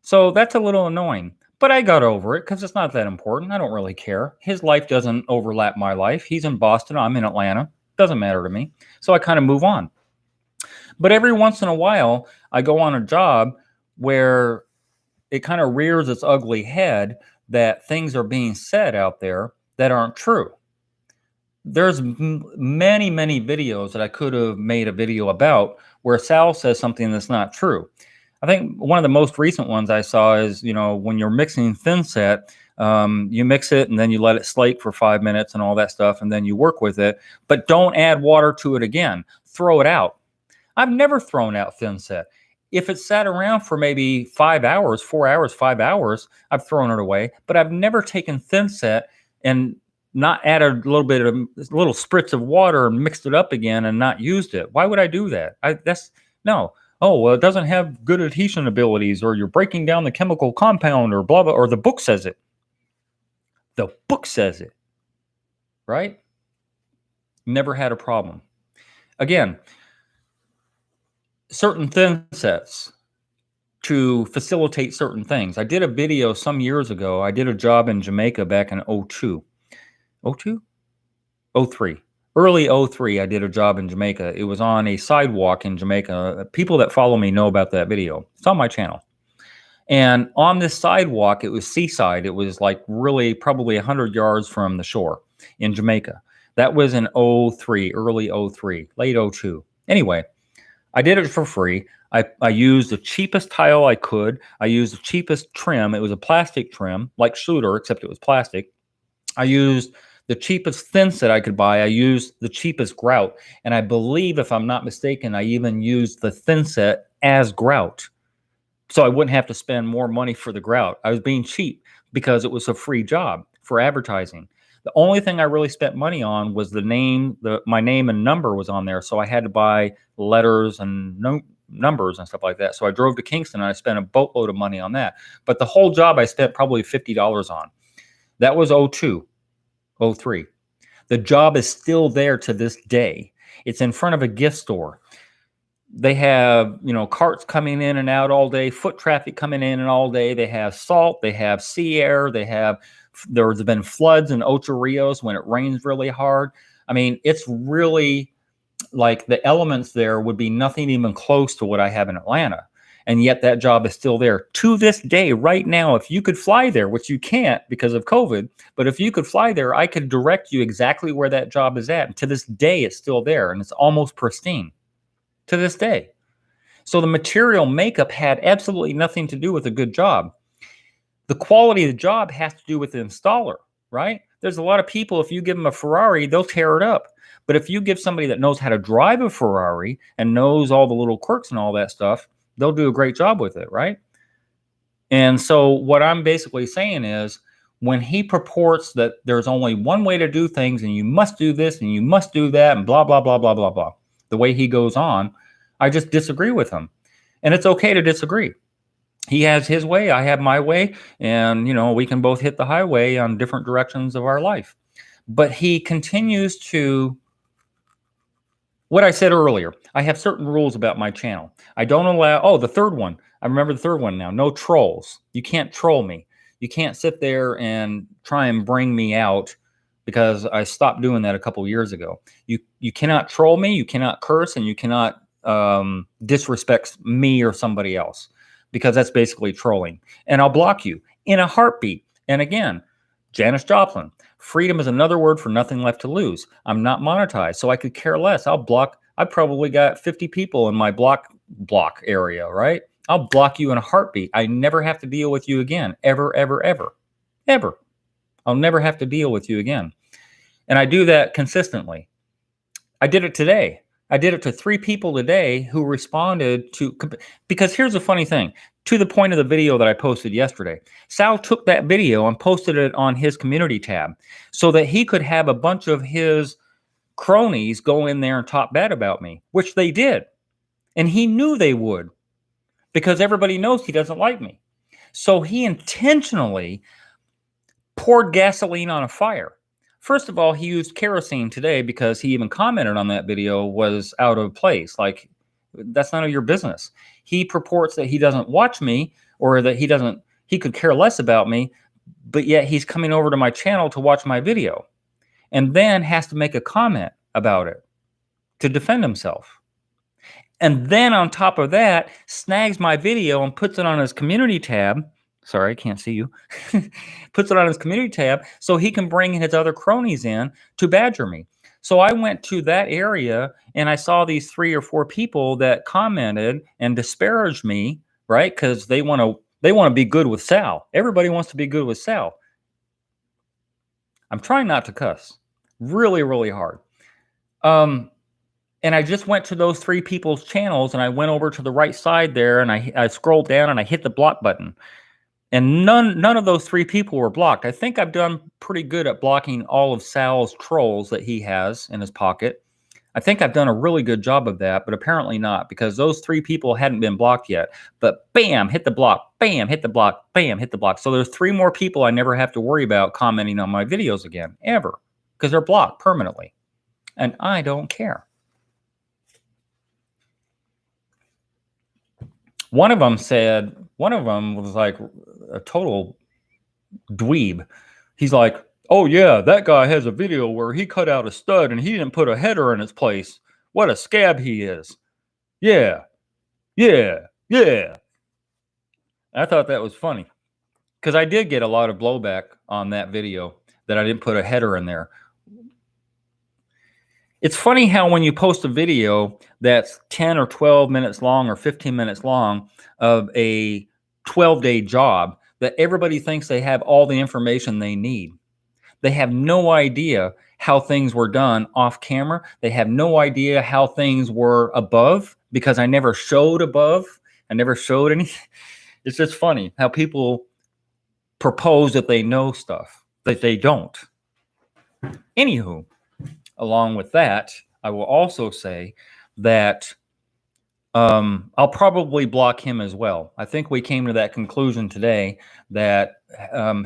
So that's a little annoying. But I got over it because it's not that important. I don't really care. His life doesn't overlap my life. He's in Boston. I'm in Atlanta. Doesn't matter to me. So I kind of move on. But every once in a while, I go on a job where it kind of rears its ugly head that things are being said out there that aren't true. There's many, many videos that I could have made a video about where Sal says something that's not true. I think one of the most recent ones I saw is, when you're mixing thin set, you mix it and then you let it slake for 5 minutes and all that stuff, and then you work with it, but don't add water to it again. Throw it out. I've never thrown out thin set. If it's sat around for maybe 5 hours, 4 hours, 5 hours, I've thrown it away, but I've never taken thin set and not added a little bit of a little spritz of water and mixed it up again and not used it? Why would I do that? No. Oh, well, it doesn't have good adhesion abilities, or you're breaking down the chemical compound, or blah, blah, or the book says it. The book says it, right? Never had a problem. Again, certain thin sets to facilitate certain things. I did a video some years ago. I did a job in Jamaica back in 02. 02? 03. Early 03, I did a job in Jamaica. It was on a sidewalk in Jamaica. People that follow me know about that video. It's on my channel. And on this sidewalk, it was seaside. It was like really probably 100 yards from the shore in Jamaica. That was in 03, early 03, late 02. Anyway, I did it for free. I used the cheapest tile I could. I used the cheapest trim. It was a plastic trim, like Schlueter, except it was plastic. I used the cheapest thin set I could buy. I used the cheapest grout. And I believe, if I'm not mistaken, I even used the thin set as grout, so I wouldn't have to spend more money for the grout. I was being cheap because it was a free job for advertising. The only thing I really spent money on was the name. My name and number was on there, so I had to buy letters and numbers and stuff like that. So I drove to Kingston and I spent a boatload of money on that. But the whole job I spent probably $50 on. That was 02, 03. The job is still there to this day. It's in front of a gift store. They have, carts coming in and out all day, foot traffic coming in and all day. They have salt, they have sea air, there's been floods in Ocho Rios when it rains really hard. I mean, it's really like the elements there would be nothing even close to what I have in Atlanta. And yet that job is still there to this day, right now. If you could fly there, which you can't because of COVID, but if you could fly there, I could direct you exactly where that job is at. And to this day, it's still there and it's almost pristine to this day. So the material makeup had absolutely nothing to do with a good job. The quality of the job has to do with the installer, right? There's a lot of people, if you give them a Ferrari, they'll tear it up. But if you give somebody that knows how to drive a Ferrari and knows all the little quirks and all that stuff, they'll do a great job with it, right? And so what I'm basically saying is, when he purports that there's only one way to do things and you must do this and you must do that and blah, blah, blah, blah, blah, blah, the way he goes on, I just disagree with him. And it's okay to disagree. He has his way, I have my way, and we can both hit the highway on different directions of our life. But he continues to, what I said earlier, I have certain rules about my channel. I don't allow, the third one, I remember the third one now, no trolls. You can't troll me. You can't sit there and try and bring me out, because I stopped doing that a couple of years ago. You cannot troll me, you cannot curse, and you cannot disrespect me or somebody else, because that's basically trolling. And I'll block you in a heartbeat. And again, Janis Joplin, freedom is another word for nothing left to lose. I'm not monetized, so I could care less. I'll block. I probably got 50 people in my block area, right? I'll block you in a heartbeat. I never have to deal with you again, ever, ever, ever, ever. I'll never have to deal with you again. And I do that consistently. I did it today. I did it to 3 people today who responded to, because here's the funny thing, to the point of the video that I posted yesterday. Sal took that video and posted it on his community tab so that he could have a bunch of his cronies go in there and talk bad about me, which they did. And he knew they would, because everybody knows he doesn't like me. So he intentionally poured gasoline on a fire. First of all, he used kerosene today because he even commented on that video was out of place. Like, that's none of your business. He purports that he doesn't watch me, or that he could care less about me, but yet he's coming over to my channel to watch my video and then has to make a comment about it to defend himself. And then on top of that, snags my video and puts it on his community tab. Sorry, I can't see you. Puts it on his community tab so he can bring his other cronies in to badger me. So I went to that area and I saw these 3 or 4 people that commented and disparaged me, right? Because they want to be good with Sal. Everybody wants to be good with Sal. I'm trying not to cuss really, really hard. And I just went to those 3 people's channels and I went over to the right side there and I scrolled down and I hit the block button. And none of those 3 people were blocked. I think I've done pretty good at blocking all of Sal's trolls that he has in his pocket. I think I've done a really good job of that, but apparently not, because those 3 people hadn't been blocked yet. But bam, hit the block, bam, hit the block, bam, hit the block. So there's 3 more people I never have to worry about commenting on my videos again, ever, because they're blocked permanently. And I don't care. One of them was like a total dweeb. He's like, oh yeah, that guy has a video where he cut out a stud and he didn't put a header in its place. What a scab he is. Yeah, yeah, yeah. I thought that was funny because I did get a lot of blowback on that video that I didn't put a header in there. It's funny how when you post a video that's 10 or 12 minutes long or 15 minutes long of a 12-day job, that everybody thinks they have all the information they need. They have no idea how things were done off camera. They have no idea how things were above, because I never showed above. I never showed anything. It's just funny how people propose that they know stuff that they don't. Anywho, along with that, I will also say that I'll probably block him as well. I think we came to that conclusion today that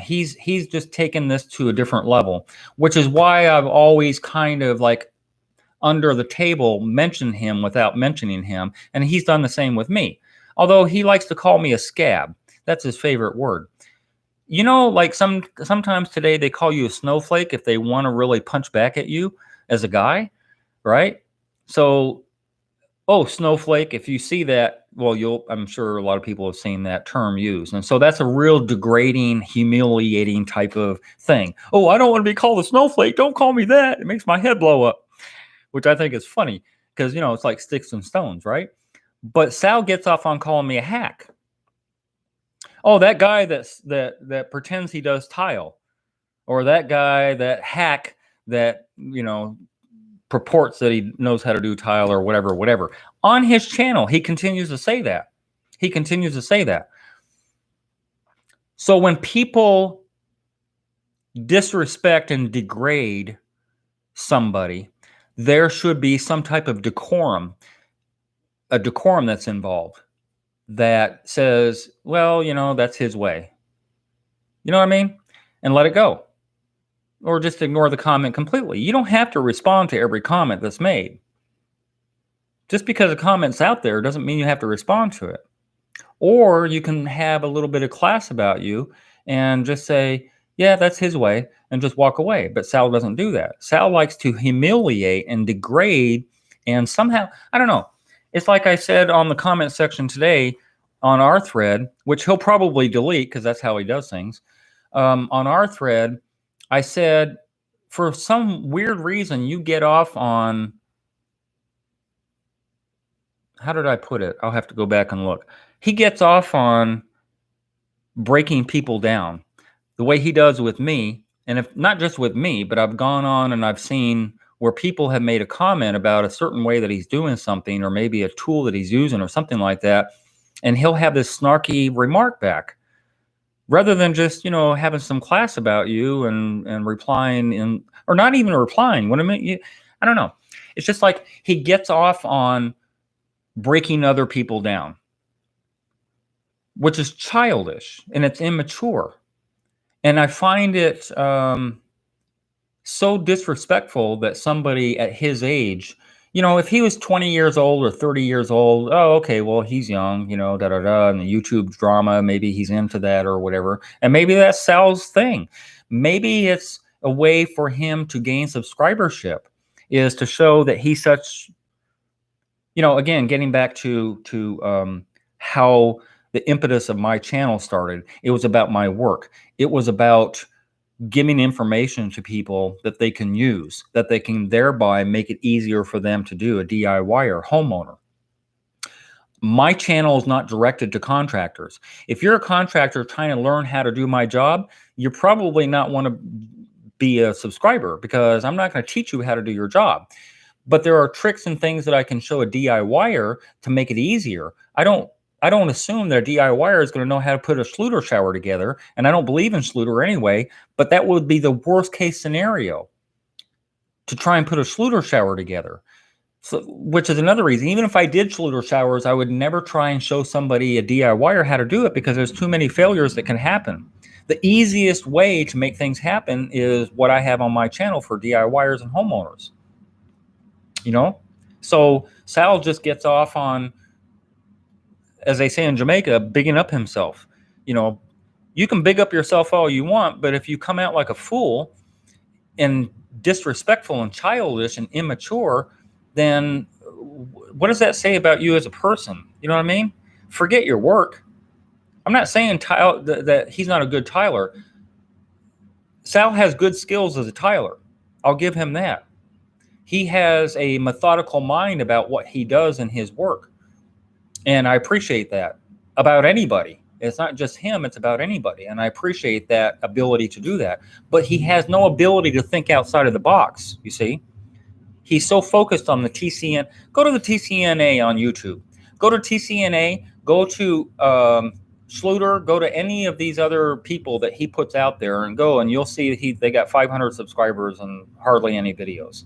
he's just taken this to a different level, which is why I've always kind of like under the table mentioned him without mentioning him, and he's done the same with me. Although he likes to call me a scab. That's his favorite word. You know, like sometimes today they call you a snowflake if they want to really punch back at you as a guy, right? So, oh, snowflake, if you see that, well, I'm sure a lot of people have seen that term used. And so that's a real degrading, humiliating type of thing. Oh, I don't want to be called a snowflake. Don't call me that. It makes my head blow up, which I think is funny because, you know, it's like sticks and stones, right? But Sal gets off on calling me a hack. Oh, that guy that pretends he does tile, or that guy, that hack that, you know, purports that he knows how to do tile or whatever. On his channel, he continues to say that. So when people disrespect and degrade somebody, there should be some type of decorum, a decorum that's involved that says, well, you know, that's his way. You know what I mean? And let it go. Or just ignore the comment completely. You don't have to respond to every comment that's made. Just because a comment's out there doesn't mean you have to respond to it. Or you can have a little bit of class about you and just say, yeah, that's his way, and just walk away. But Sal doesn't do that. Sal likes to humiliate and degrade, and somehow, I don't know. It's like I said on the comment section today on our thread, which he'll probably delete because that's how he does things. On our thread, I said, for some weird reason, you get off on, how did I put it? I'll have to go back and look. He gets off on breaking people down the way he does with me. And if not just with me, but I've gone on and I've seen where people have made a comment about a certain way that he's doing something, or maybe a tool that he's using or something like that. And he'll have this snarky remark back rather than just, you know, having some class about you and replying in, or not even replying. What I mean, I don't know. It's just like he gets off on breaking other people down, which is childish and it's immature. And I find it so disrespectful that somebody at his age, you know, if he was 20 years old or 30 years old, oh, okay, well, he's young, you know, and the YouTube drama, maybe he's into that or whatever. And maybe that's Sal's thing. Maybe it's a way for him to gain subscribership, is to show that he's such, you know, again, getting back to how the impetus of my channel started. It was about my work. It was about giving information to people that they can use, that they can thereby make it easier for them to do, a DIYer, homeowner. My channel is not directed to contractors. If you're a contractor trying to learn how to do my job, you're probably not want to be a subscriber, because I'm not going to teach you how to do your job. But there are tricks and things that I can show a DIYer to make it easier. I don't I don't assume that a DIYer is going to know how to put a Schlueter shower together, and I don't believe in Schlueter anyway, but that would be the worst case scenario, to try and put a Schlueter shower together. So, which is another reason, even if I did Schlueter showers, I would never try and show somebody, a DIYer, how to do it, because there's too many failures that can happen. The easiest way to make things happen is what I have on my channel for DIYers and homeowners. You know? So Sal just gets off on, as they say in Jamaica, bigging up himself. You know, you can big up yourself all you want, but if you come out like a fool and disrespectful and childish and immature, then what does that say about you as a person? You know what I mean? Forget your work. I'm not saying that he's not a good tiler. Sal has good skills as a tiler. I'll give him that. He has a methodical mind about what he does in his work. And I appreciate that about anybody. It's not just him, it's about anybody. And I appreciate that ability to do that. But he has no ability to think outside of the box, you see? He's so focused on the TCN. Go to the TCNA on YouTube. Go to TCNA. Go to Schlueter. Go to any of these other people that he puts out there, and go, and you'll see they got 500 subscribers and hardly any videos.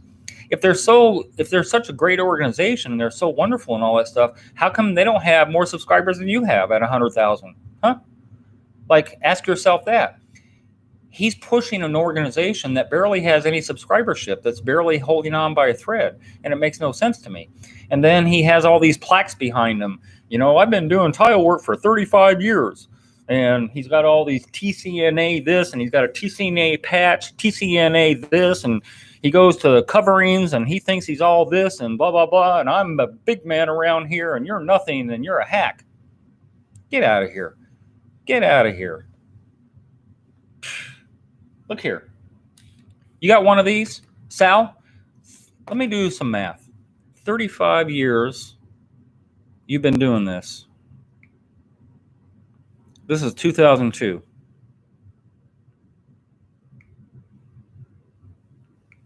If they're such a great organization and they're so wonderful and all that stuff, how come they don't have more subscribers than you have at 100,000? Huh? Like, ask yourself that. He's pushing an organization that barely has any subscribership, that's barely holding on by a thread, and it makes no sense to me. And then he has all these plaques behind him. You know, I've been doing tile work for 35 years, and he's got all these TCNA this, and he's got a TCNA patch, TCNA this, and he goes to coverings, and he thinks he's all this, and blah, blah, blah, and I'm a big man around here, and you're nothing, and you're a hack. Get out of here. Get out of here. Look here. You got one of these? Sal, let me do some math. 35 years you've been doing this. This is 2002.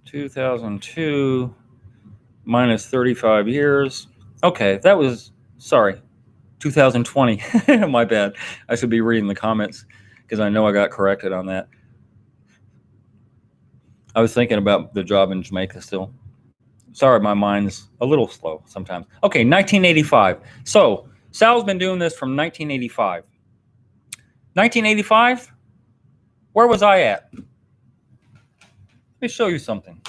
2002 minus 35 years. Okay, that was, sorry, 2020. My bad. I should be reading the comments because I know I got corrected on that. I was thinking about the job in Jamaica still. Sorry, my mind's a little slow sometimes. Okay, 1985. So Sal's been doing this from 1985. 1985? Where was I at? Let me show you something.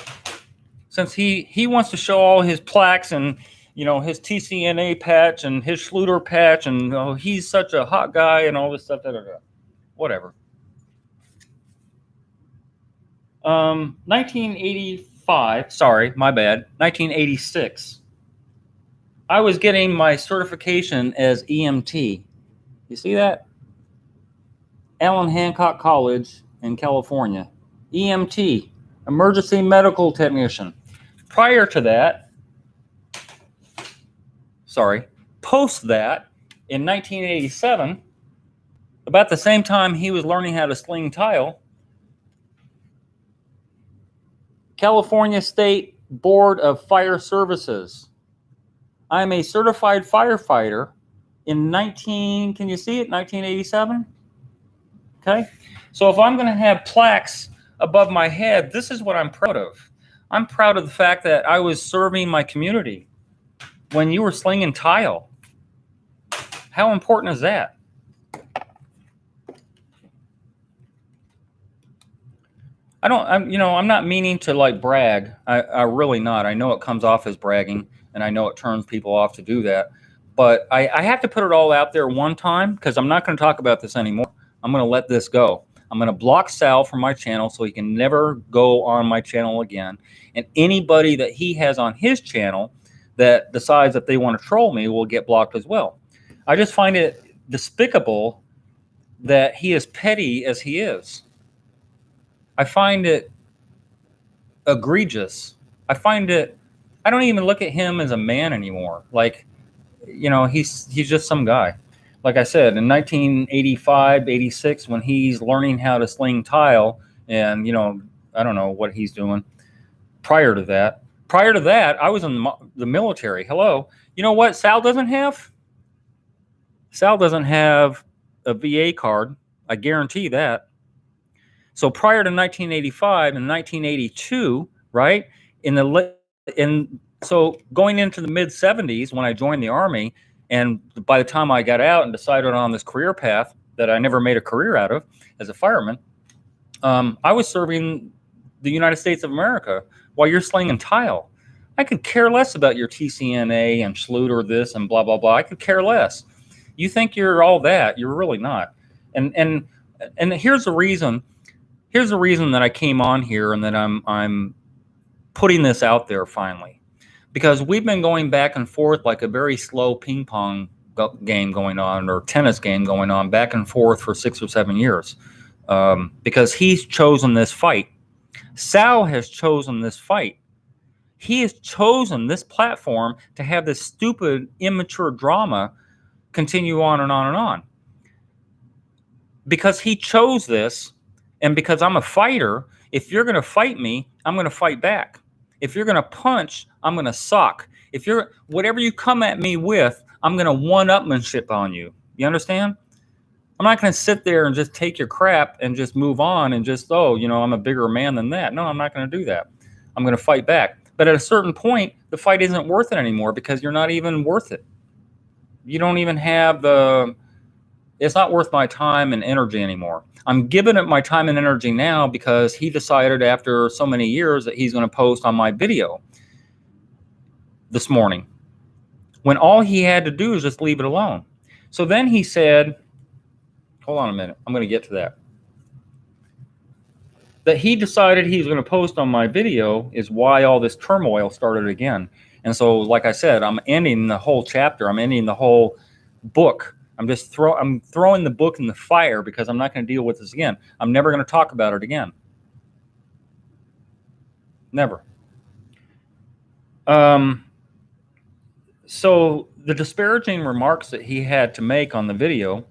Since he wants to show all his plaques and, you know, his TCNA patch and his Schlueter patch, and oh, he's such a hot guy and all this stuff. Whatever. 1985, sorry, my bad, 1986. I was getting my certification as EMT. You see that? Allen Hancock College in California. EMT, Emergency Medical Technician. Prior to that, post that, in 1987, about the same time he was learning how to sling tile, California State Board of Fire Services. I'm a certified firefighter in can you see it, 1987? Okay, so if I'm going to have plaques above my head, this is what I'm proud of. I'm proud of the fact that I was serving my community when you were slinging tile. How important is that? I'm not meaning to like brag. I really not. I know it comes off as bragging, and I know it turns people off to do that. But I have to put it all out there one time, because I'm not going to talk about this anymore. I'm going to let this go. I'm going to block Sal from my channel so he can never go on my channel again. And anybody that he has on his channel that decides that they want to troll me will get blocked as well. I just find it despicable that he is petty as he is. I find it egregious. I don't even look at him as a man anymore. Like, you know, he's just some guy. Like I said, in 1985, 86, when he's learning how to sling tile, and, you know, I don't know what he's doing. Prior to that, I was in the military. Hello. You know what Sal doesn't have? Sal doesn't have a VA card. I guarantee that. So prior to 1985 and 1982, right? So going into the mid 70s when I joined the Army, and by the time I got out and decided on this career path that I never made a career out of as a fireman, I was serving the United States of America while you're slinging tile. I could care less about your TCNA and Schlueter this and blah, blah, blah. I could care less. You think you're all that. You're really not. And here's the reason. Here's the reason that I came on here and that I'm putting this out there finally. Because we've been going back and forth like a very slow ping pong game going on, or tennis game going on, back and forth for 6 or 7 years. Because he's chosen this fight. Sal has chosen this fight. He has chosen this platform to have this stupid, immature drama continue on and on and on. Because he chose this, and because I'm a fighter, if you're going to fight me, I'm going to fight back. If you're going to punch, I'm going to sock. If you're whatever you come at me with, I'm going to one-upmanship on you. You understand? I'm not going to sit there and just take your crap and just move on and just, I'm a bigger man than that. No, I'm not going to do that. I'm going to fight back. But at a certain point, the fight isn't worth it anymore because you're not even worth it. You don't even have it's not worth my time and energy anymore. I'm giving it my time and energy now because he decided after so many years that he's going to post on my video this morning, when all he had to do is just leave it alone. So then he said, hold on a minute, I'm going to get to that. That he decided he was going to post on my video is why all this turmoil started again. And so, like I said, I'm ending the whole chapter. I'm ending the whole book. I'm throwing the book in the fire because I'm not going to deal with this again. I'm never going to talk about it again. Never. So the disparaging remarks that he had to make on the video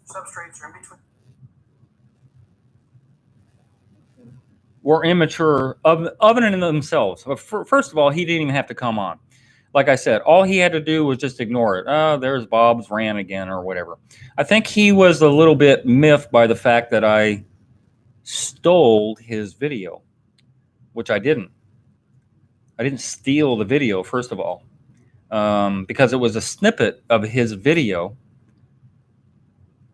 substrates are in between were immature of and in themselves. First of all, he didn't even have to come on. Like I said, all he had to do was just ignore it. Oh, there's Bob's rant again or whatever. I think he was a little bit miffed by the fact that I stole his video, which I didn't. I didn't steal the video, first of all, because it was a snippet of his video.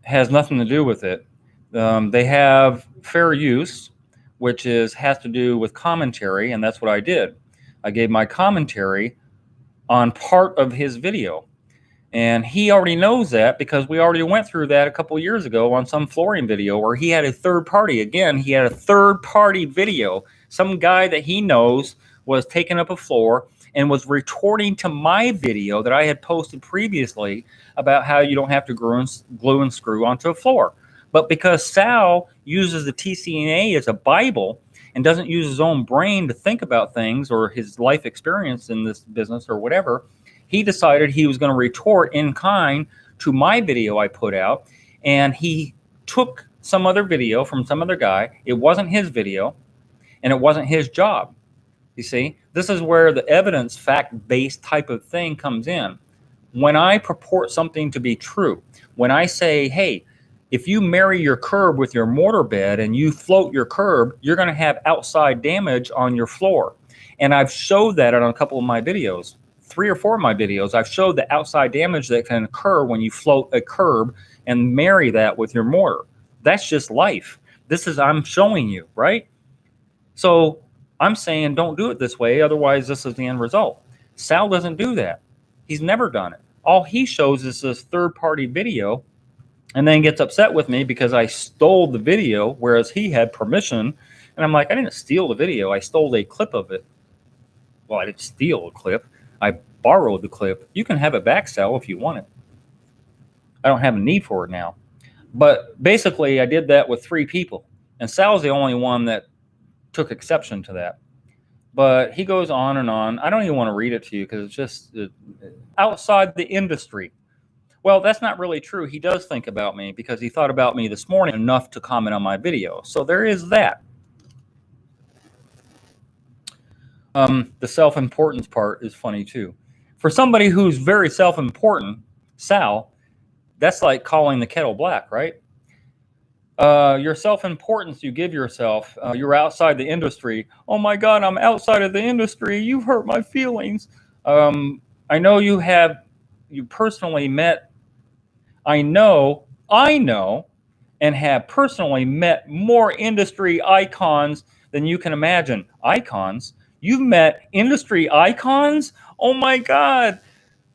Has nothing to do with it. They have fair use, which has to do with commentary, and that's what I did. I gave my commentary on part of his video. And he already knows that because we already went through that a couple of years ago on some flooring video where he had a third party. Again, he had a third party video. Some guy that he knows was taking up a floor and was retorting to my video that I had posted previously about how you don't have to glue and screw onto a floor. But because Sal uses the TCNA as a Bible and doesn't use his own brain to think about things or his life experience in this business or whatever, he decided he was going to retort in kind to my video I put out. And he took some other video from some other guy. It wasn't his video, and it wasn't his job. You see, this is where the evidence fact-based type of thing comes in. When I purport something to be true, when I say, hey, if you marry your curb with your mortar bed and you float your curb, you're going to have outside damage on your floor. And I've showed that on a couple of my videos, 3 or 4 of my videos. I've showed the outside damage that can occur when you float a curb and marry that with your mortar. That's just life. I'm showing you, right? So I'm saying don't do it this way. Otherwise, this is the end result. Sal doesn't do that. He's never done it. All he shows is this third-party video and then gets upset with me because I stole the video, whereas he had permission. And I'm like, I didn't steal the video. I stole a clip of it. Well, I didn't steal a clip. I borrowed the clip. You can have it back, Sal, if you want it. I don't have a need for it now. But basically, I did that with 3 people. And Sal's the only one that took exception to that. But he goes on and on. I don't even want to read it to you because it's just outside the industry. Well, that's not really true. He does think about me because he thought about me this morning enough to comment on my video. So there is that. The self-importance part is funny too. For somebody who's very self-important, Sal, that's like calling the kettle black, right? Your self-importance you give yourself, you're outside the industry. Oh my God, I'm outside of the industry. You've hurt my feelings. I know you personally met, I know, and have personally met more industry icons than you can imagine. Icons? You've met industry icons? Oh my God.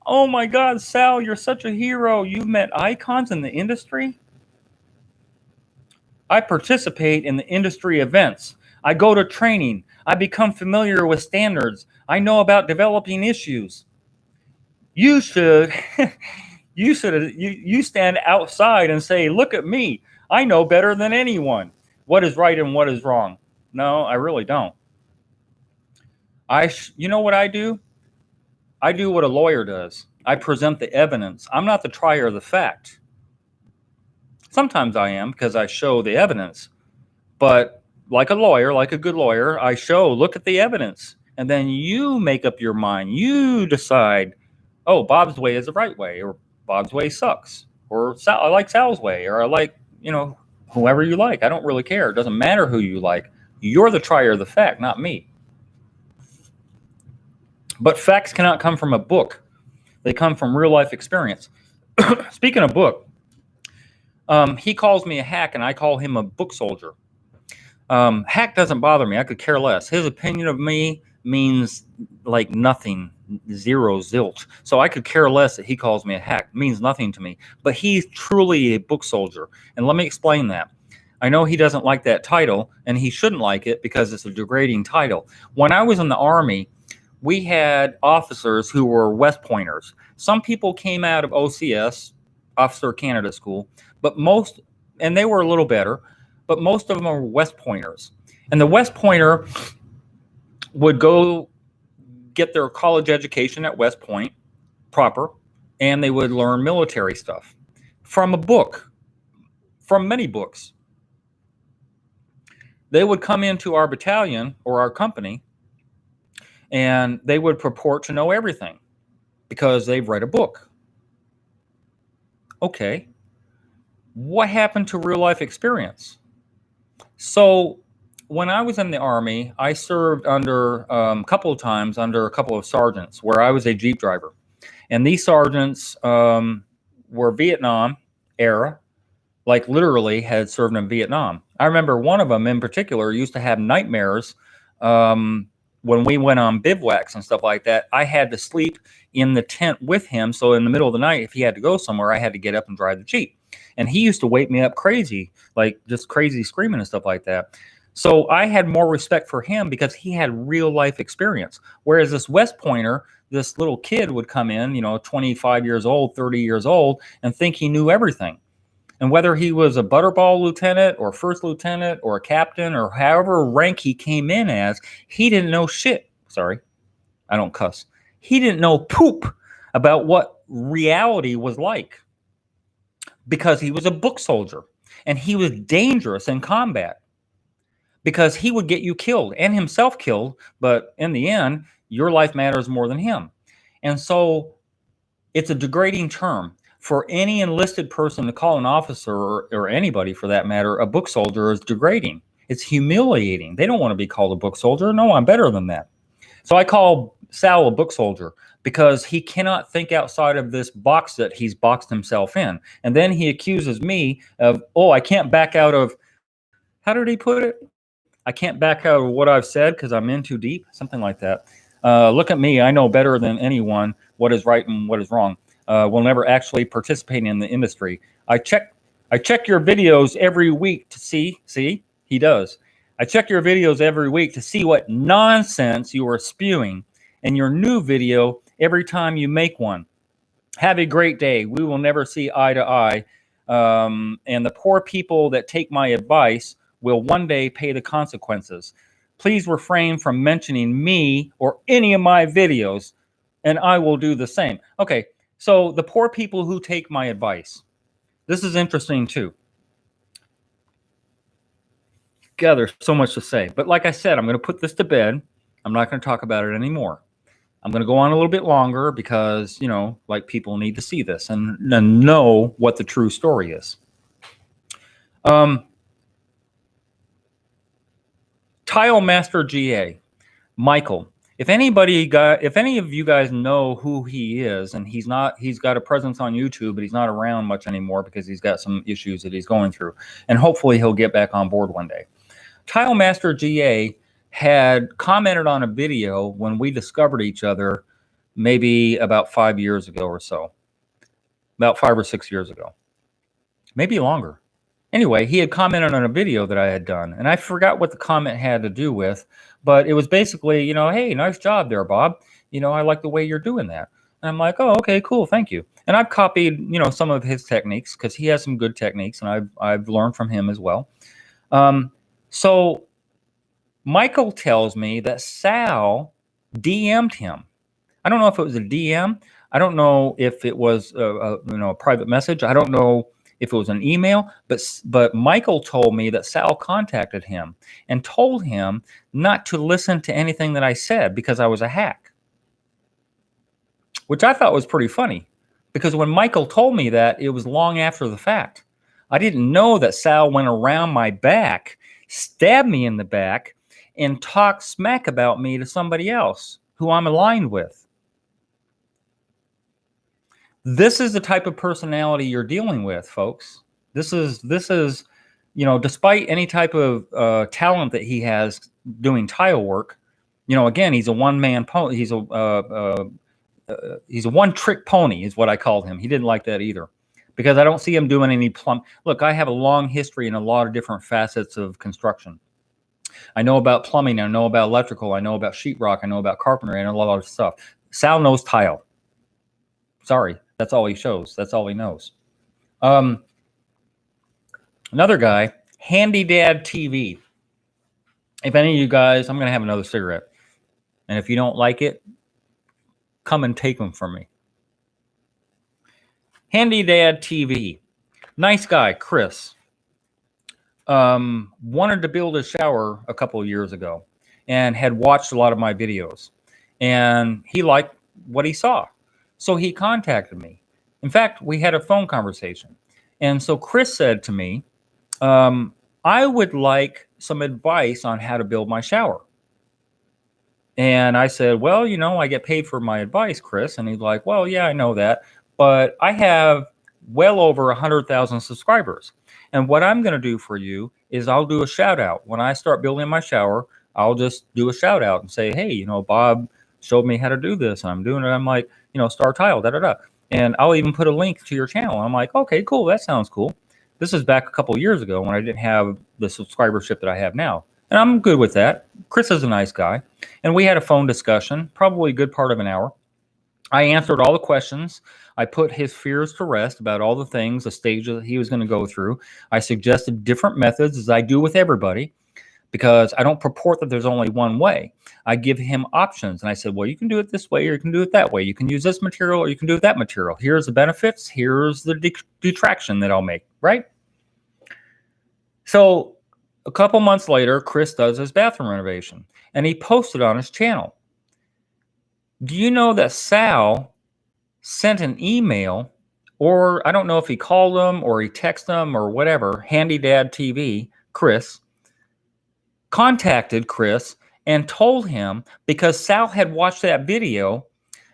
Oh my God, Sal, you're such a hero. You've met icons in the industry? I participate in the industry events. I go to training. I become familiar with standards. I know about developing issues. You should, you stand outside and say, look at me. I know better than anyone what is right and what is wrong. No, I really don't. You know what I do? I do what a lawyer does. I present the evidence. I'm not the trier of the fact. Sometimes I am because I show the evidence. But like a lawyer, like a good lawyer, I look at the evidence. And then you make up your mind. You decide, oh, Bob's way is the right way, or Bob's way sucks, or I like Sal's way, or I like, whoever you like. I don't really care. It doesn't matter who you like. You're the trier of the fact, not me. But facts cannot come from a book. They come from real life experience. Speaking of book, he calls me a hack and I call him a book soldier. Hack doesn't bother me. I could care less. His opinion of me means like nothing, zero, zilch. So I could care less that he calls me a hack. It means nothing to me. But he's truly a book soldier. And let me explain that. I know he doesn't like that title, and he shouldn't like it because it's a degrading title. When I was in the Army, we had officers who were West Pointers. Some people came out of OCS, Officer Candidate School, and they were a little better, but most of them are West Pointers. And the West Pointer would go get their college education at West Point proper, and they would learn military stuff from a book, from many books. They would come into our battalion or our company, and they would purport to know everything because they've read a book. Okay. What happened to real life experience? So when I was in the Army, I served under a couple of times under a couple of sergeants where I was a Jeep driver. And these sergeants were Vietnam era, like literally had served in Vietnam. I remember one of them in particular used to have nightmares when we went on bivouacs and stuff like that. I had to sleep in the tent with him. So in the middle of the night, if he had to go somewhere, I had to get up and drive the Jeep. And he used to wake me up crazy, like just crazy screaming and stuff like that. So I had more respect for him because he had real life experience. Whereas this West Pointer, this little kid would come in, 25 years old, 30 years old, and think he knew everything. And whether he was a butterball lieutenant or first lieutenant or a captain or however rank he came in as, he didn't know shit. Sorry, I don't cuss. He didn't know poop about what reality was like because he was a book soldier and he was dangerous in combat because he would get you killed and himself killed. But in the end, your life matters more than him. And so it's a degrading term. For any enlisted person to call an officer or anybody for that matter, a book soldier is degrading. It's humiliating. They don't want to be called a book soldier. No, I'm better than that. So I call Sal a book soldier because he cannot think outside of this box that he's boxed himself in. And then he accuses me of, I can't back out of, how did he put it? I can't back out of what I've said because I'm in too deep, something like that. Look at me. I know better than anyone what is right and what is wrong. Will never actually participate in the industry. I check your videos every week to see he does. I check your videos every week to see what nonsense you are spewing in your new video every time you make one. Have a great day. We will never see eye to eye. And the poor people that take my advice will one day pay the consequences. Please refrain from mentioning me or any of my videos, and I will do the same. Okay. So the poor people who take my advice, this is interesting too. God, there's so much to say. But like I said, I'm going to put this to bed. I'm not going to talk about it anymore. I'm going to go on a little bit longer because, like people need to see this and know what the true story is. Tile Master GA, Michael. If any of you guys know who he is, and he's got a presence on YouTube, but he's not around much anymore because he's got some issues that he's going through, and hopefully he'll get back on board one day. Tile Master GA had commented on a video when we discovered each other, maybe about 5 years ago or so, about 5 or 6 years ago, maybe longer. Anyway, he had commented on a video that I had done, and I forgot what the comment had to do with, but it was basically, hey, nice job there, Bob. I like the way you're doing that. And I'm like, oh, okay, cool, thank you. And I've copied, some of his techniques because he has some good techniques, and I've learned from him as well. So Michael tells me that Sal DM'd him. I don't know if it was a DM. I don't know if it was a private message. I don't know if it was an email, but Michael told me that Sal contacted him and told him not to listen to anything that I said because I was a hack, which I thought was pretty funny because when Michael told me that, it was long after the fact. I didn't know that Sal went around my back, stabbed me in the back, and talked smack about me to somebody else who I'm aligned with. This is the type of personality you're dealing with, folks. This is despite any type of talent that he has doing tile work, again, he's a one-man pony. He's a one-trick pony is what I called him. He didn't like that either because I don't see him doing any Look, I have a long history in a lot of different facets of construction. I know about plumbing. I know about electrical. I know about sheetrock. I know about carpentry. I know a lot of stuff. Sal knows tile. Sorry, that's all he shows. That's all he knows. Another guy, Handy Dad TV. If any of you guys, I'm going to have another cigarette. And if you don't like it, come and take them from me. Handy Dad TV. Nice guy, Chris. Wanted to build a shower a couple of years ago and had watched a lot of my videos. And he liked what he saw. So he contacted me. In fact, we had a phone conversation. And so Chris said to me, I would like some advice on how to build my shower. And I said, well, I get paid for my advice, Chris. And he's like, well, yeah, I know that. But I have well over 100,000 subscribers. And what I'm going to do for you is I'll do a shout out. When I start building my shower, I'll just do a shout out and say, hey, Bob showed me how to do this. And I'm doing it. I'm like, StarrTile, da-da-da. And I'll even put a link to your channel. I'm like, okay, cool. That sounds cool. This is back a couple of years ago when I didn't have the subscribership that I have now. And I'm good with that. Chris is a nice guy. And we had a phone discussion, probably a good part of an hour. I answered all the questions. I put his fears to rest about all the things, the stages that he was going to go through. I suggested different methods, as I do with everybody, because I don't purport that there's only one way. I give him options. And I said, well, you can do it this way or you can do it that way. You can use this material or you can do it that material. Here's the benefits. Here's the detraction that I'll make, right? So a couple months later, Chris does his bathroom renovation and he posted on his channel. Do you know that Sal sent an email, or I don't know if he called him or he texted him or whatever, Handy Dad TV, Chris, contacted Chris and told him, because Sal had watched that video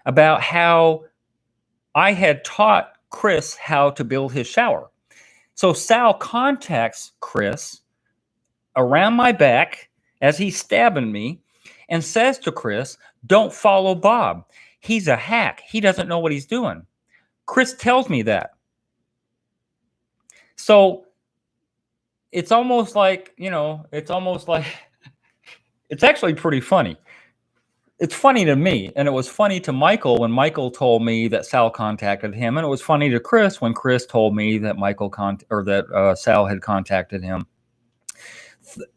about how I had taught Chris how to build his shower. So Sal contacts Chris around my back as he's stabbing me and says to Chris, don't follow Bob. He's a hack. He doesn't know what he's doing. Chris tells me that. So it's almost like, it's actually pretty funny. It's funny to me, and it was funny to Michael when Michael told me that Sal contacted him, and it was funny to Chris when Chris told me that Sal had contacted him.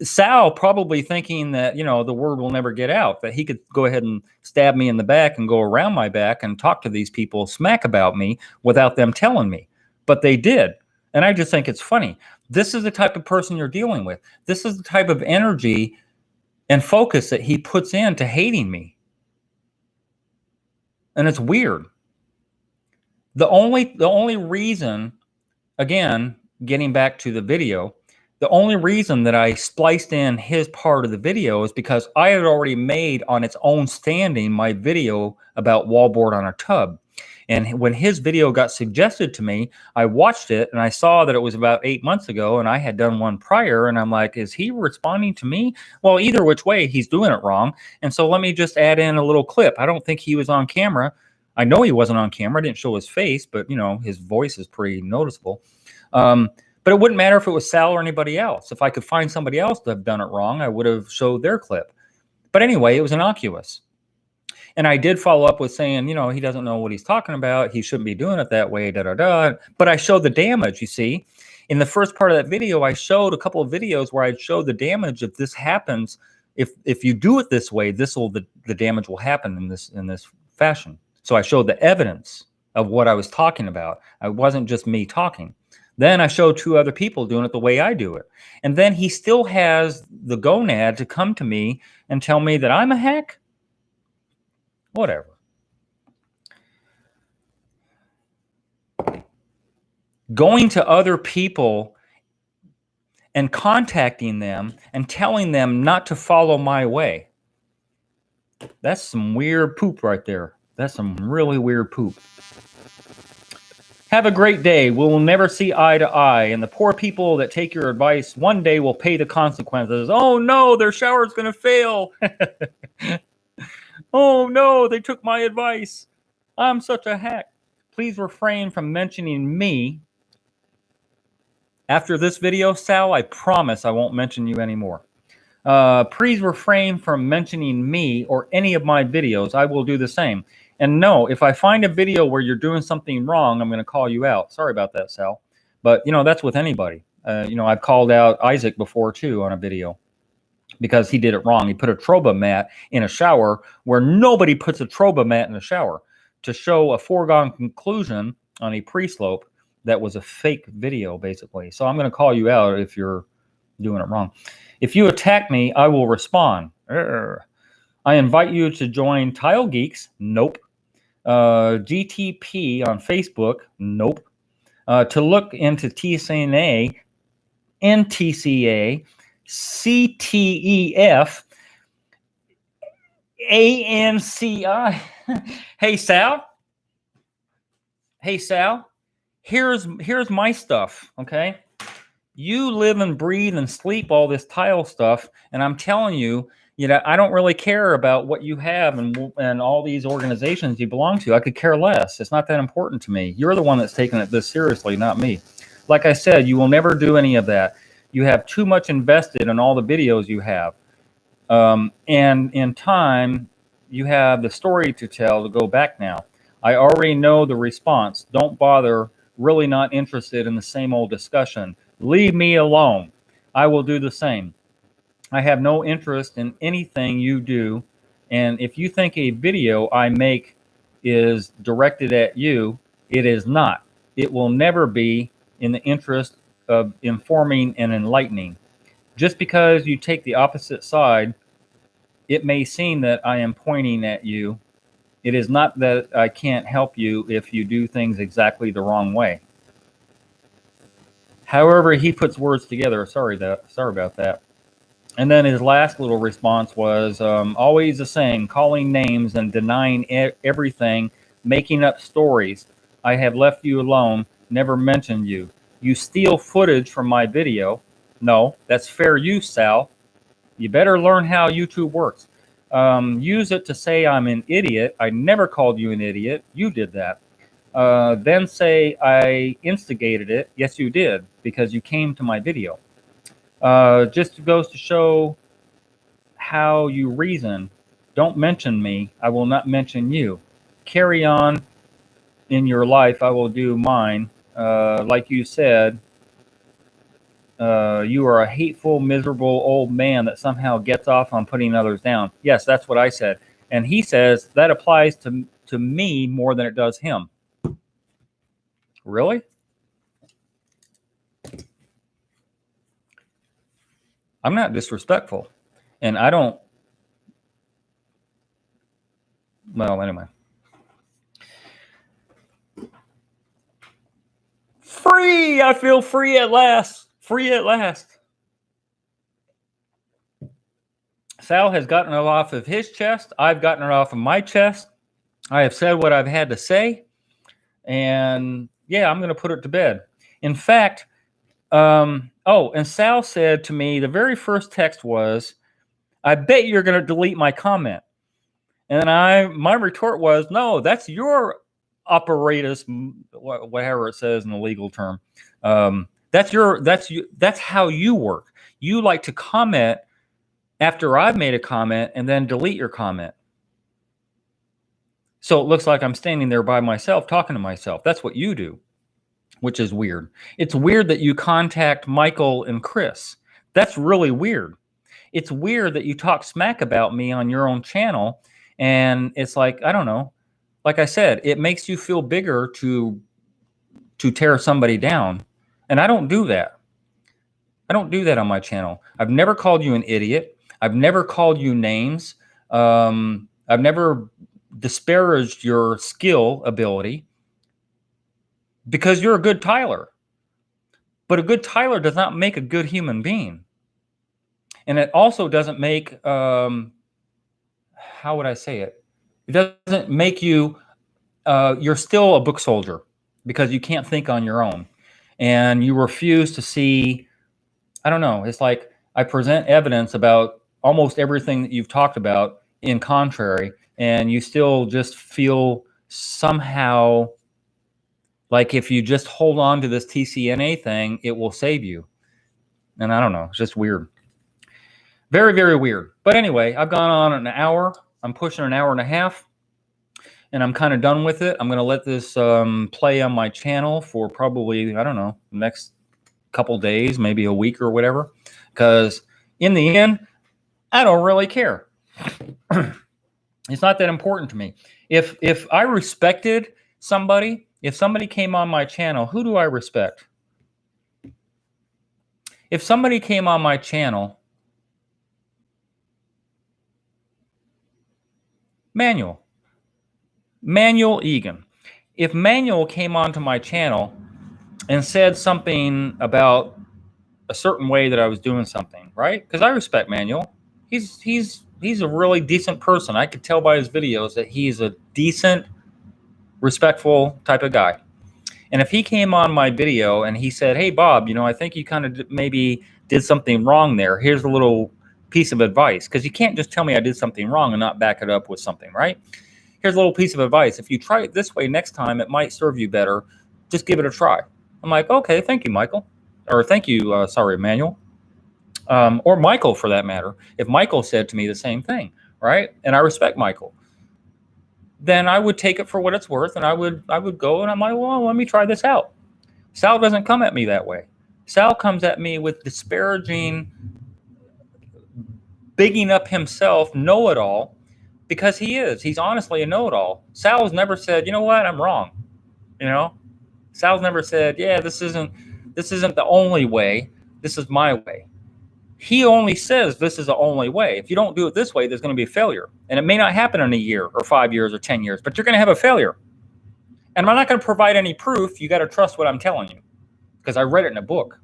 Sal probably thinking that, the word will never get out, that he could go ahead and stab me in the back and go around my back and talk to these people smack about me without them telling me. But they did. And I just think it's funny. This is the type of person you're dealing with. This is the type of energy and focus that he puts into hating me. And it's weird. The only reason, again, getting back to the video, the only reason that I spliced in his part of the video is because I had already made on its own standing my video about wallboard on a tub. And when his video got suggested to me, I watched it and I saw that it was about 8 months ago and I had done one prior. And I'm like, is he responding to me? Well, either which way, he's doing it wrong. And so let me just add in a little clip. I don't think he was on camera. I know he wasn't on camera. I didn't show his face, but you know, his voice is pretty noticeable. But it wouldn't matter if it was Sal or anybody else. If I could find somebody else to have done it wrong, I would have showed their clip. But anyway, it was innocuous. And I did follow up with saying, you know, he doesn't know what he's talking about. He shouldn't be doing it that way, da-da-da. But I showed the damage, you see. In the first part of that video, I showed a couple of videos where I showed the damage if this happens. If you do it this way, the damage will happen in this fashion. So I showed the evidence of what I was talking about. It wasn't just me talking. Then I showed 2 other people doing it the way I do it. And then he still has the gonad to come to me and tell me that I'm a hack? Whatever. Going to other people and contacting them and telling them not to follow my way. That's some weird poop right there. That's some really weird poop. Have a great day. We'll never see eye to eye. And the poor people that take your advice one day will pay the consequences. Oh no, their shower's going to fail. Oh no, they took my advice. I'm such a hack. Please refrain from mentioning me. After this video, Sal, I promise I won't mention you anymore. Please refrain from mentioning me or any of my videos. I will do the same. And no, if I find a video where you're doing something wrong, I'm going to call you out. Sorry about that, Sal. But, you know, that's with anybody. You know, I've called out Isaac before, too, on a video because he did it wrong. He put a troba mat in a shower where nobody puts a troba mat in a shower to show a foregone conclusion on a pre-slope that was a fake video, basically. So I'm going to call you out if you're doing it wrong. If you attack me, I will respond. I invite you to join Tile Geeks. Nope. GTP on Facebook. Nope. To look into TCNA, NTCA, CTEF, ANCI. Hey, Sal. Hey, Sal. Here's my stuff, okay? You live and breathe and sleep all this tile stuff, and I'm telling you, you know, I don't really care about what you have and all these organizations you belong to. I could care less. It's not that important to me. You're the one that's taking it this seriously, not me. Like I said, you will never do any of that. You have too much invested in all the videos you have. And in time, you have the story to tell to go back now. I already know the response. Don't bother. Really not interested in the same old discussion. Leave me alone. I will do the same. I have no interest in anything you do. And if you think a video I make is directed at you, it is not. It will never be in the interest of informing and enlightening. Just because you take the opposite side, it may seem that I am pointing at you. It is not that I can't help you if you do things exactly the wrong way. However, he puts words together. Sorry about that. And then his last little response was always the same, calling names and denying everything, making up stories. I have left you alone, never mentioned you. You steal footage from my video. No, that's fair use, Sal. You better learn how YouTube works. Use it to say I'm an idiot. I never called you an idiot. You did that. Then say I instigated it. Yes, you did, because you came to my video. Just goes to show how you reason. Don't mention me. I will not mention you. Carry on in your life. I will do mine. Like you said, you are a hateful, miserable old man that somehow gets off on putting others down. Yes, that's what I said. And he says that applies to me more than it does him. Really? I'm not disrespectful. And I don't... Well, anyway. Free! I feel free at last. Free at last. Sal has gotten it off of his chest. I've gotten it off of my chest. I have said what I've had to say. And yeah, I'm going to put it to bed. In fact, and Sal said to me, the very first text was, I bet you're going to delete my comment. And my retort was, no, that's your apparatus, whatever it says in the legal term. That's how you work. You like to comment after I've made a comment and then delete your comment. So it looks like I'm standing there by myself talking to myself. That's what you do, which is weird. It's weird that you contact Michael and Chris. That's really weird. It's weird that you talk smack about me on your own channel. And it's like, I don't know. Like I said, it makes you feel bigger to tear somebody down. And I don't do that. I don't do that on my channel. I've never called you an idiot. I've never called you names. I've never disparaged your skill ability because you're a good tiler. But a good tiler does not make a good human being. And it also doesn't make, how would I say it? It doesn't make you, you're still a book soldier because you can't think on your own. And you refuse to see, I don't know, it's like I present evidence about almost everything that you've talked about in contrary, and you still just feel somehow like if you just hold on to this TCNA thing, it will save you. And I don't know, it's just weird. Very, very weird. But anyway, I've gone on an hour. I'm pushing an hour and a half, and I'm kind of done with it. I'm going to let this play on my channel for probably, I don't know, the next couple days, maybe a week or whatever, because in the end, I don't really care. It's not that important to me. If I respected somebody, if somebody came on my channel, who do I respect? If somebody came on my channel, Manuel Egan. If Manuel came onto my channel and said something about a certain way that I was doing something, right? Because I respect Manuel. He's a really decent person. I could tell by his videos that he's a decent, respectful type of guy. And if he came on my video and he said, hey, Bob, I think you kind of maybe did something wrong there. Here's a little piece of advice. Because you can't just tell me I did something wrong and not back it up with something, right? Here's a little piece of advice. If you try it this way next time, it might serve you better. Just give it a try. I'm like, okay, thank you, Michael. Or thank you, sorry, Emmanuel. Or Michael, for that matter. If Michael said to me the same thing, right? And I respect Michael, then I would take it for what it's worth, and I would go and I'm like, well, let me try this out. Sal doesn't come at me that way. Sal comes at me with disparaging, bigging up himself, know-it-all, because he is. He's honestly a know-it-all. Sal's never said, you know what, I'm wrong. Sal's never said, yeah, this isn't the only way. This is my way. He only says this is the only way. If you don't do it this way, there's going to be a failure. And it may not happen in a year or 5 years or 10 years, but you're going to have a failure. And I'm not going to provide any proof. You got to trust what I'm telling you because I read it in a book.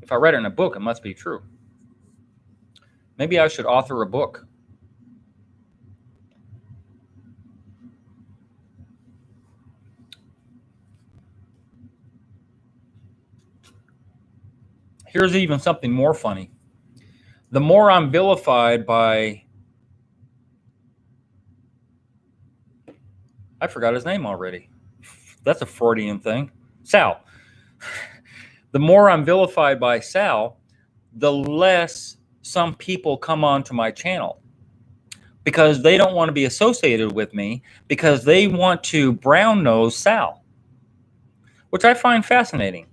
If I read it in a book, it must be true. Maybe I should author a book. Here's even something more funny. The more I'm vilified by, I forgot his name already. That's a Freudian thing. Sal. The more I'm vilified by Sal, the less some people come onto my channel because they don't want to be associated with me because they want to brown nose Sal, which I find fascinating.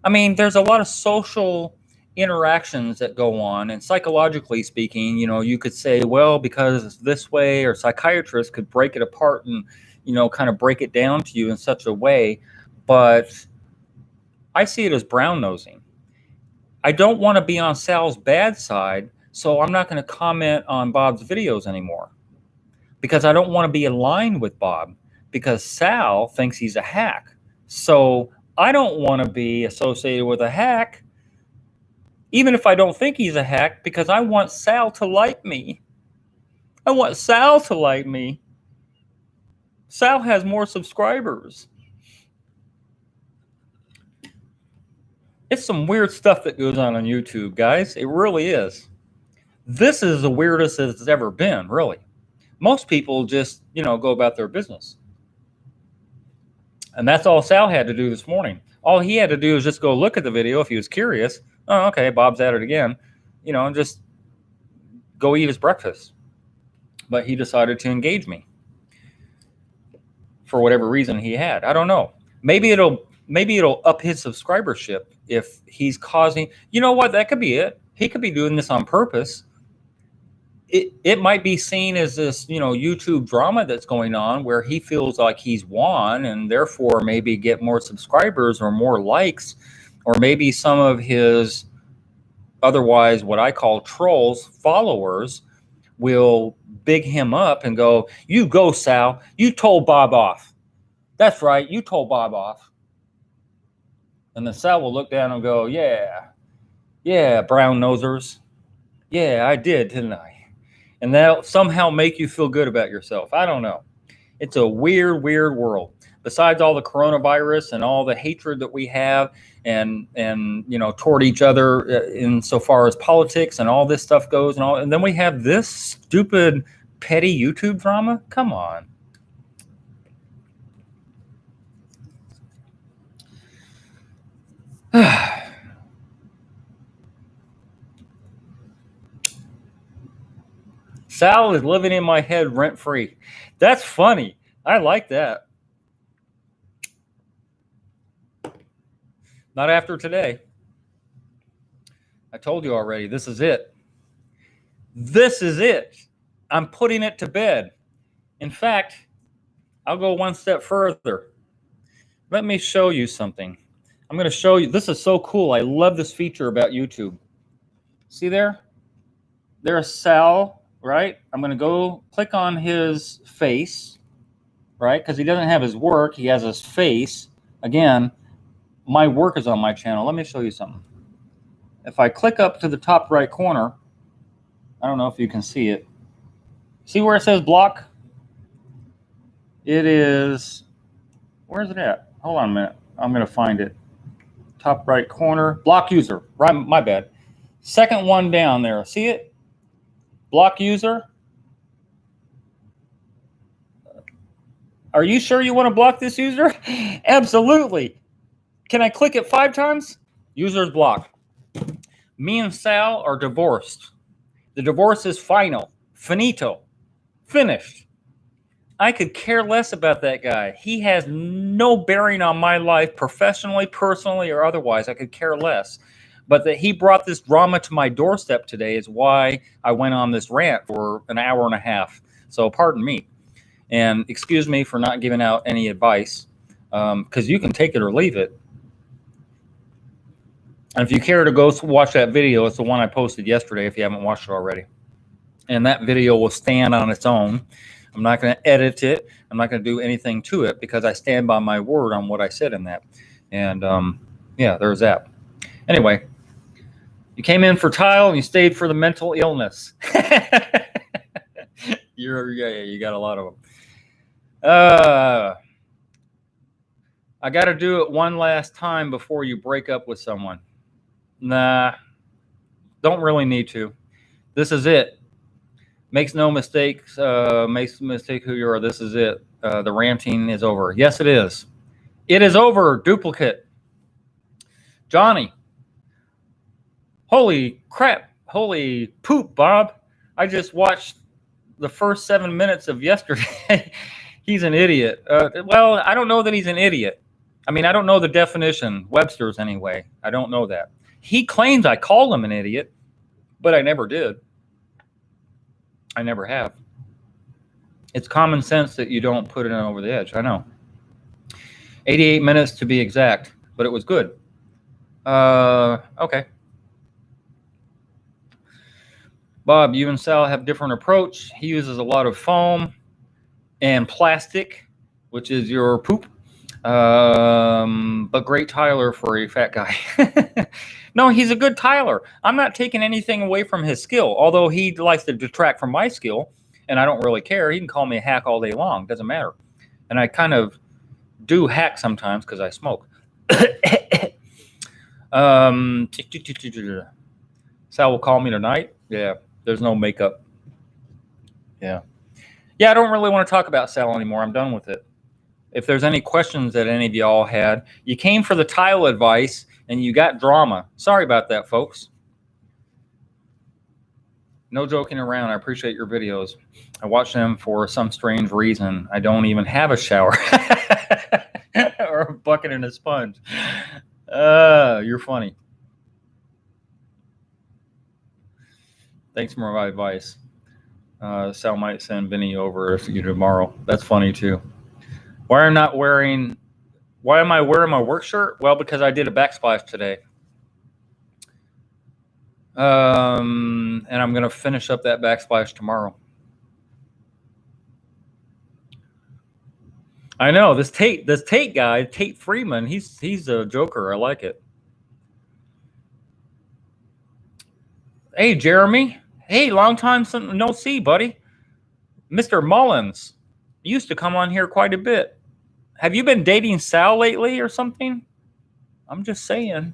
I mean, there's a lot of social interactions that go on, and psychologically speaking, you could say, well, because it's this way, or psychiatrists could break it apart and, kind of break it down to you in such a way, but I see it as brown nosing. I don't want to be on Sal's bad side, so I'm not going to comment on Bob's videos anymore because I don't want to be aligned with Bob because Sal thinks he's a hack. So I don't want to be associated with a hack, even if I don't think he's a hack, because I want Sal to like me. I want Sal to like me. Sal has more subscribers. It's some weird stuff that goes on YouTube, guys. It really is. This is the weirdest it's ever been, really. Most people just, go about their business. And that's all Sal had to do this morning. All he had to do is just go look at the video if he was curious. Oh, okay, Bob's at it again. And just go eat his breakfast. But he decided to engage me for whatever reason he had. I don't know. Maybe it'll up his subscribership if he's causing. You know what? That could be it. He could be doing this on purpose. It might be seen as this, YouTube drama that's going on where he feels like he's won and therefore maybe get more subscribers or more likes, or maybe some of his otherwise what I call trolls, followers, will big him up and go, "You go, Sal. You told Bob off. That's right. You told Bob off." And then Sal will look down and go, yeah, brown nosers. Yeah, I did, didn't I? And that'll somehow make you feel good about yourself. I don't know. It's a weird, weird world. Besides all the coronavirus and all the hatred that we have and toward each other insofar as politics and all this stuff goes and then we have this stupid, petty YouTube drama. Come on. Sal is living in my head rent-free. That's funny. I like that. Not after today. I told you already, this is it. This is it. I'm putting it to bed. In fact, I'll go one step further. Let me show you something. I'm going to show you. This is so cool. I love this feature about YouTube. See there? There's Sal. Right? I'm going to go click on his face, right? Because he doesn't have his work. He has his face. Again, my work is on my channel. Let me show you something. If I click up to the top right corner, I don't know if you can see it. See where it says block? It is, where is it at? Hold on a minute. I'm going to find it. Top right corner, block user. Right, my bad. Second one down there. See it? Block user. Are you sure you want to block this user? Absolutely. Can I click it 5 times? User's blocked. Me and Sal are divorced. The divorce is final. Finito. Finished. I could care less about that guy. He has no bearing on my life, professionally, personally, or otherwise. I could care less. But that he brought this drama to my doorstep today is why I went on this rant for an hour and a half. So pardon me. And excuse me for not giving out any advice, because you can take it or leave it. And if you care to go watch that video, it's the one I posted yesterday if you haven't watched it already. And that video will stand on its own. I'm not going to edit it. I'm not going to do anything to it because I stand by my word on what I said in that. And yeah, there's that. Anyway. You came in for tile and you stayed for the mental illness. You got a lot of them. I got to do it one last time before you break up with someone. Nah, don't really need to. This is it. Makes no mistakes. Makes no mistake who you are. This is it. The ranting is over. Yes, it is. It is over. Duplicate. Johnny. Holy crap. Holy poop, Bob. I just watched the first 7 minutes of yesterday. He's an idiot. Well, I don't know that he's an idiot. I mean, I don't know the definition. Webster's anyway. I don't know that. He claims I called him an idiot, but I never did. I never have. It's common sense that you don't put it over the edge. I know. 88 minutes to be exact, but it was good. Okay. Bob, you and Sal have different approach. He uses a lot of foam and plastic, which is your poop. But great tiler for a fat guy. No, he's a good tiler. I'm not taking anything away from his skill, although he likes to detract from my skill, and I don't really care. He can call me a hack all day long. Doesn't matter. And I kind of do hack sometimes because I smoke. Sal will call me tonight. Yeah, there's no makeup. Yeah. Yeah, I don't really want to talk about Sal anymore. I'm done with it. If there's any questions that any of y'all had, you came for the tile advice and you got drama. Sorry about that, folks. No joking around. I appreciate your videos. I watch them for some strange reason. I don't even have a shower or a bucket and a sponge. You're funny. Thanks for my advice. Sal might send Vinny over to you tomorrow. That's funny too. Why am I wearing my work shirt? Well, because I did a backsplash today. And I'm going to finish up that backsplash tomorrow. I know this Tate guy, Tate Freeman, he's a joker. I like it. Hey, Jeremy. Hey, long time no see, buddy. Mr. Mullins used to come on here quite a bit. Have you been dating Sal lately or something? I'm just saying.